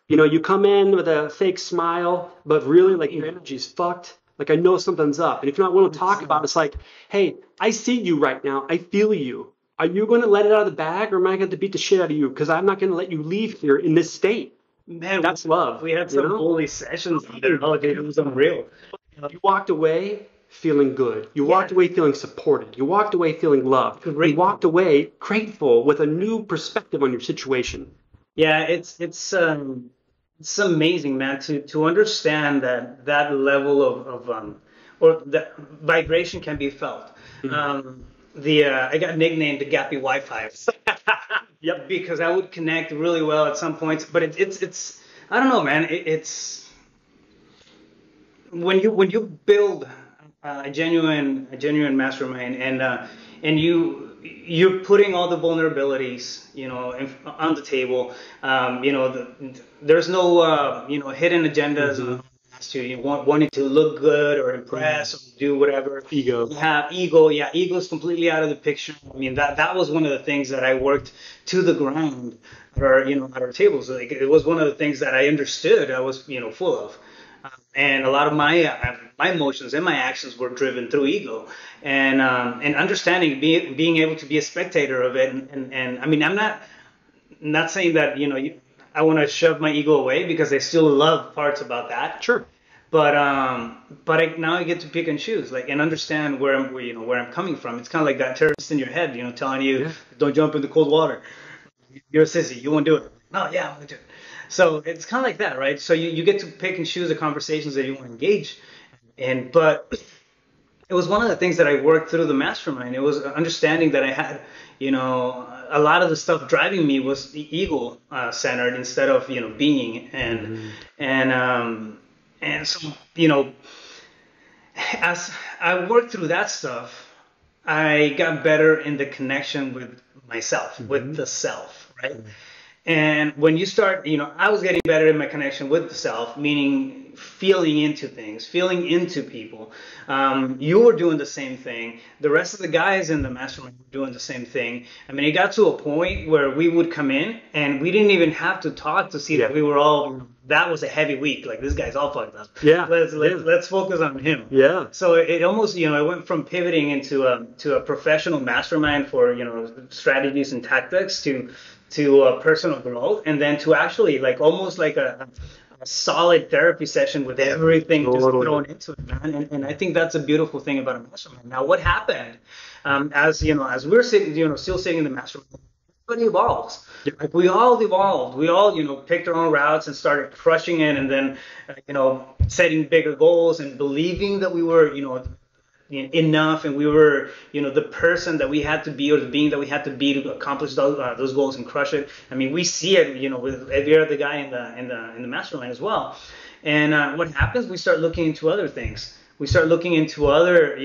you know, you come in with a fake smile, but really, like, your energy's fucked. Like, I know something's up. And if you're not willing to talk about it, it's like, hey, I see you right now. I feel you. Are you going to let it out of the bag, or am I going to beat the shit out of you? Because I'm not going to let you leave here in this state. Man, that's love. We had some bully sessions there. Oh, dude, it was unreal. You walked away feeling good. You walked away feeling supported. You walked away feeling loved. You walked away grateful with a new perspective on your situation. Yeah, it's amazing, man, to understand that level of or that vibration can be felt. Mm-hmm. I got nicknamed the Gappy Wi-Fi. Yep, because I would connect really well at some points, but it's I don't know, man. It's when you build a genuine mastermind and you're putting all the vulnerabilities, you know, on the table. You know, there's no hidden agendas. Mm-hmm. To wanting to look good or impress or do whatever. Ego. You have ego. Yeah, ego is completely out of the picture. I mean, that was one of the things that I worked to the ground at our tables. Like, it was one of the things that I understood I was full of. And a lot of my emotions and my actions were driven through ego, and understanding being able to be a spectator of it. And I mean, I'm not saying that I want to shove my ego away, because I still love parts about that. Sure. But now I get to pick and choose, like, and understand where I'm coming from. It's kind of like that terrorist in your head, telling you, don't jump in the cold water. You're a sissy. You won't do it. No, yeah, I'm gonna do it. So it's kind of like that, right? So you get to pick and choose the conversations that you want to engage in. But it was one of the things that I worked through the mastermind. It was understanding that I had, a lot of the stuff driving me was ego centered instead of being, and so as I worked through that stuff, I got better in the connection with myself, with the self, right? And when you start, I was getting better in my connection with the self, meaning feeling into things, feeling into people. You were doing the same thing. The rest of the guys in the mastermind were doing the same thing. I mean, it got to a point where we would come in and we didn't even have to talk to see that we were all, that was a heavy week. Like, this guy's all fucked up. Yeah. Let's focus on him. Yeah. So it almost, it went from pivoting into a professional mastermind for, strategies and tactics to personal growth, and then to actually almost like a solid therapy session with everything just thrown into it, man. And I think that's a beautiful thing about a mastermind. Now, what happened as we're sitting, still sitting in the mastermind, everybody evolves. Like, we all evolved. We all, picked our own routes and started crushing it, and then, setting bigger goals and believing that we were, enough, and we were the person that we had to be, or the being that we had to be to accomplish those goals and crush it. I mean, we see it with every other guy in the mastermind as well. And what happens, we start looking into other things. We start looking into other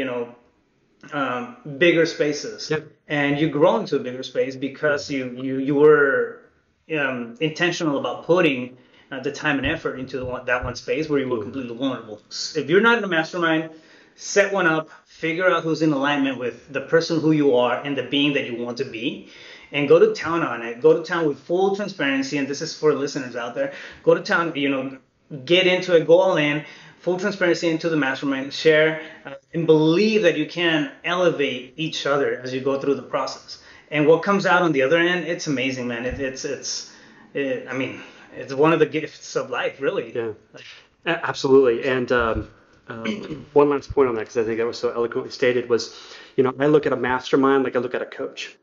bigger spaces. Yep. And you grow into a bigger space because you were intentional about putting the time and effort into that one space where you were completely vulnerable. If you're not in a mastermind, set one up, figure out who's in alignment with the person who you are and the being that you want to be, and go to town on it. Go to town with full transparency, and this is for listeners out there. Go to town, get into it, go all in, full transparency into the mastermind, share, and believe that you can elevate each other as you go through the process. And what comes out on the other end, it's amazing, man. I mean, it's one of the gifts of life, really. Yeah, absolutely. And one last point on that, because I think that was so eloquently stated, was, I look at a mastermind like I look at a coach.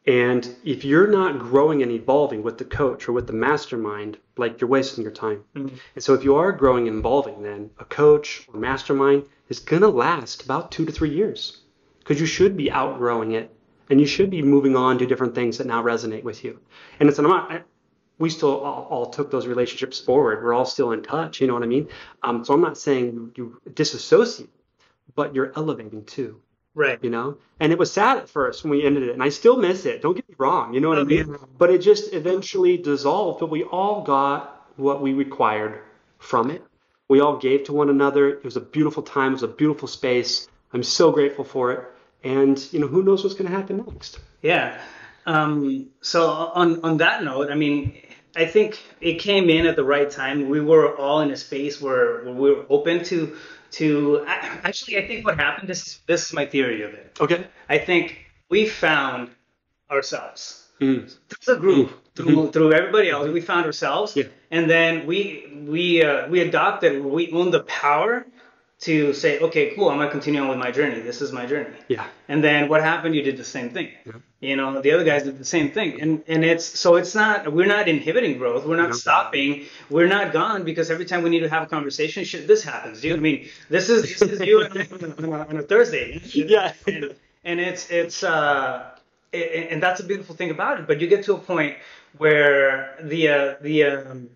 And if you're not growing and evolving with the coach or with the mastermind, like, you're wasting your time. Mm-hmm. And so if you are growing and evolving, then a coach or mastermind is going to last about 2 to 3 years, because you should be outgrowing it and you should be moving on to different things that now resonate with you. And we still all took those relationships forward. We're all still in touch. You know what I mean? So I'm not saying you disassociate, but you're elevating too. Right. And it was sad at first when we ended it, and I still miss it. Don't get me wrong. You know what I mean? But it just eventually dissolved. But we all got what we required from it. We all gave to one another. It was a beautiful time. It was a beautiful space. I'm so grateful for it. And who knows what's going to happen next? Yeah. So on that note, I mean, I think it came in at the right time. We were all in a space where we were open to actually, I think what happened, this is my theory of it. Okay. I think we found ourselves through the group, through everybody else. We found ourselves, and then we adopted. We owned the power to say, okay, cool, I'm gonna continue on with my journey. This is my journey. Yeah. And then what happened? You did the same thing. Yeah. The other guys did the same thing. And it's not, we're not inhibiting growth. We're not stopping. We're not gone, because every time we need to have a conversation, this happens. I mean, this is you on a Thursday. Yeah. And and that's a beautiful thing about it. But you get to a point where the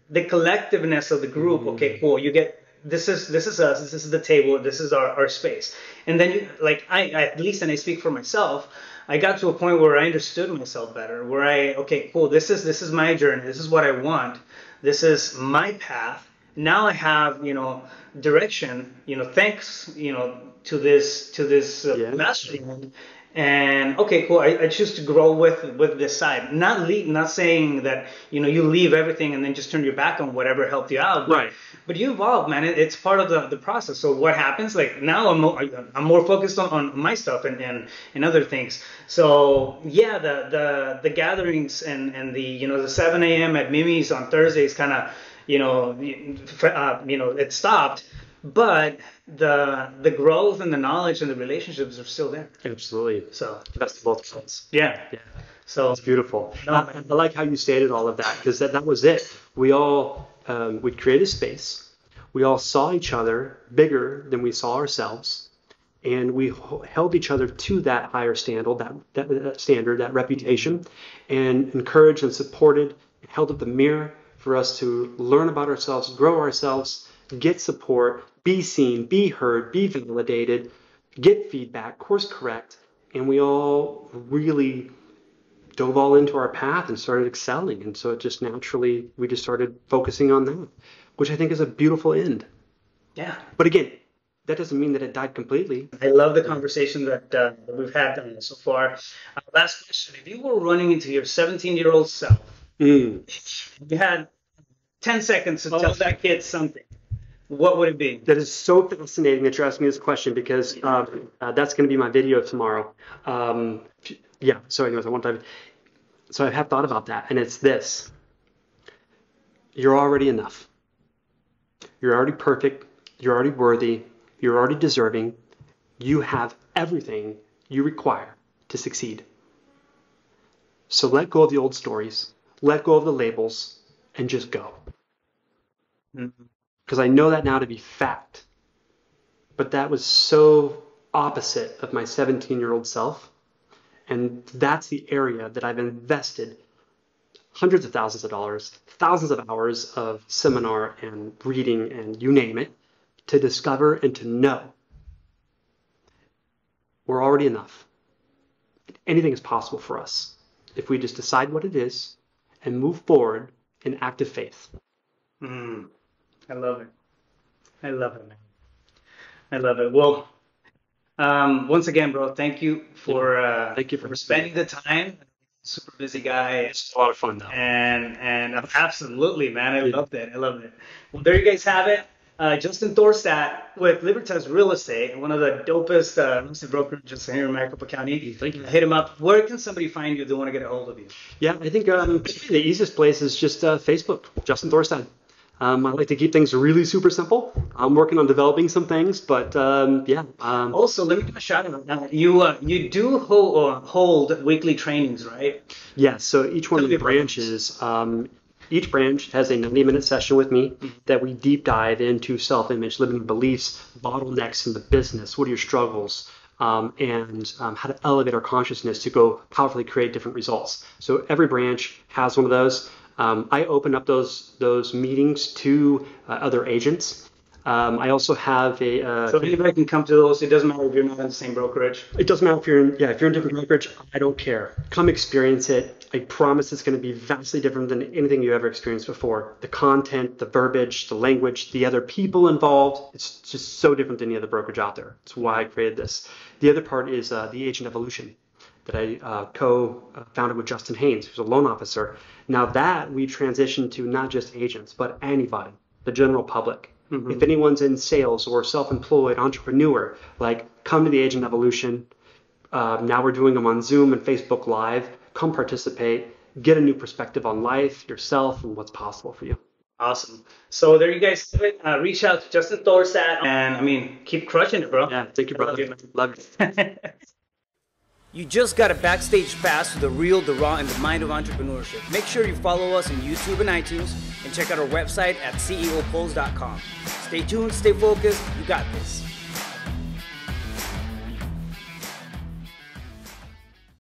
collectiveness of the group, okay, cool, you get, this is us, this is the table, this is our space. And then at least, and I speak for myself, I got to a point where I understood myself better, where okay, cool, this is my journey, this is what I want, this is my path. Now I have, direction, thanks, to this mastermind. And okay, cool, I choose to grow with this side. Not saying that, you leave everything and then just turn your back on whatever helped you out. Right. But you evolve, man. It's part of the process. So what happens? Like, now I'm more focused on my stuff and other things. So yeah, the gatherings and the 7 a.m. at Mimi's on Thursdays kind of it stopped. But the growth and the knowledge and the relationships are still there. Absolutely. So that's the both sides. Yeah. So it's beautiful. I like how you stated all of that, because that was it. We all we created space. We all saw each other bigger than we saw ourselves, and we held each other to that higher standard, that reputation, and encouraged and supported, and held up the mirror for us to learn about ourselves, grow ourselves, get support, be seen, be heard, be validated, get feedback, course correct. And we all really dove all into our path and started excelling. And so it just naturally, we just started focusing on that, which I think is a beautiful end. Yeah. But again, that doesn't mean that it died completely. I love the conversation that we've had so far. Last question. If you were running into your 17-year-old self, you had 10 seconds to tell that kid something, what would it be? That is so fascinating that you're asking me this question, because that's going to be my video tomorrow. So anyways, so I have thought about that, and it's this. You're already enough. You're already perfect. You're already worthy. You're already deserving. You have everything you require to succeed. So let go of the old stories. Let go of the labels and just go. Because I know that now to be fact. But that was so opposite of my 17-year-old self. And that's the area that I've invested hundreds of thousands of dollars, thousands of hours of seminar and reading and you name it, to discover and to know we're already enough. Anything is possible for us if we just decide what it is and move forward in active faith. I love it. I love it, man. I love it. Well, once again, bro, thank you for spending the time. Super busy guy. It's a lot of fun, though. And absolutely, man, I loved it. Well, there you guys have it. Justin Thorstad with Libertas Real Estate, one of the dopest real estate brokerages here in Maricopa County. Thank you. Hit him up. Where can somebody find you if they want to get a hold of you? Yeah, I think the easiest place is just Facebook, Justin Thorstad. I like to keep things really super simple. I'm working on developing some things, but yeah. Also, let me give a shout out. You do hold weekly trainings, right? Yeah, so each one of the branches, each branch has a 90-minute session with me that we deep dive into self-image, limiting beliefs, bottlenecks in the business, what are your struggles, and how to elevate our consciousness to go powerfully create different results. So every branch has one of those. I open up those meetings to other agents. I also have so anybody can come to those. It doesn't matter if you're not in the same brokerage. It doesn't matter if you're in different brokerage. I don't care. Come experience it. I promise it's going to be vastly different than anything you ever experienced before. The content, the verbiage, the language, the other people involved. It's just so different than any other brokerage out there. That's why I created this. The other part is the agent evolution that I co-founded with Justin Haynes, who's a loan officer. Now that we transitioned to not just agents, but anybody, the general public. Mm-hmm. If anyone's in sales or self-employed, entrepreneur, come to the Agent Evolution. Now we're doing them on Zoom and Facebook Live. Come participate, get a new perspective on life, yourself, and what's possible for you. Awesome. So there you guys have it. Reach out to Justin Thorstad, and keep crushing it, bro. Yeah, thank you, brother. Love you. You just got a backstage pass to the real, the raw, and the mind of entrepreneurship. Make sure you follow us on YouTube and iTunes, and check out our website at ceopulse.com. Stay tuned, stay focused, you got this.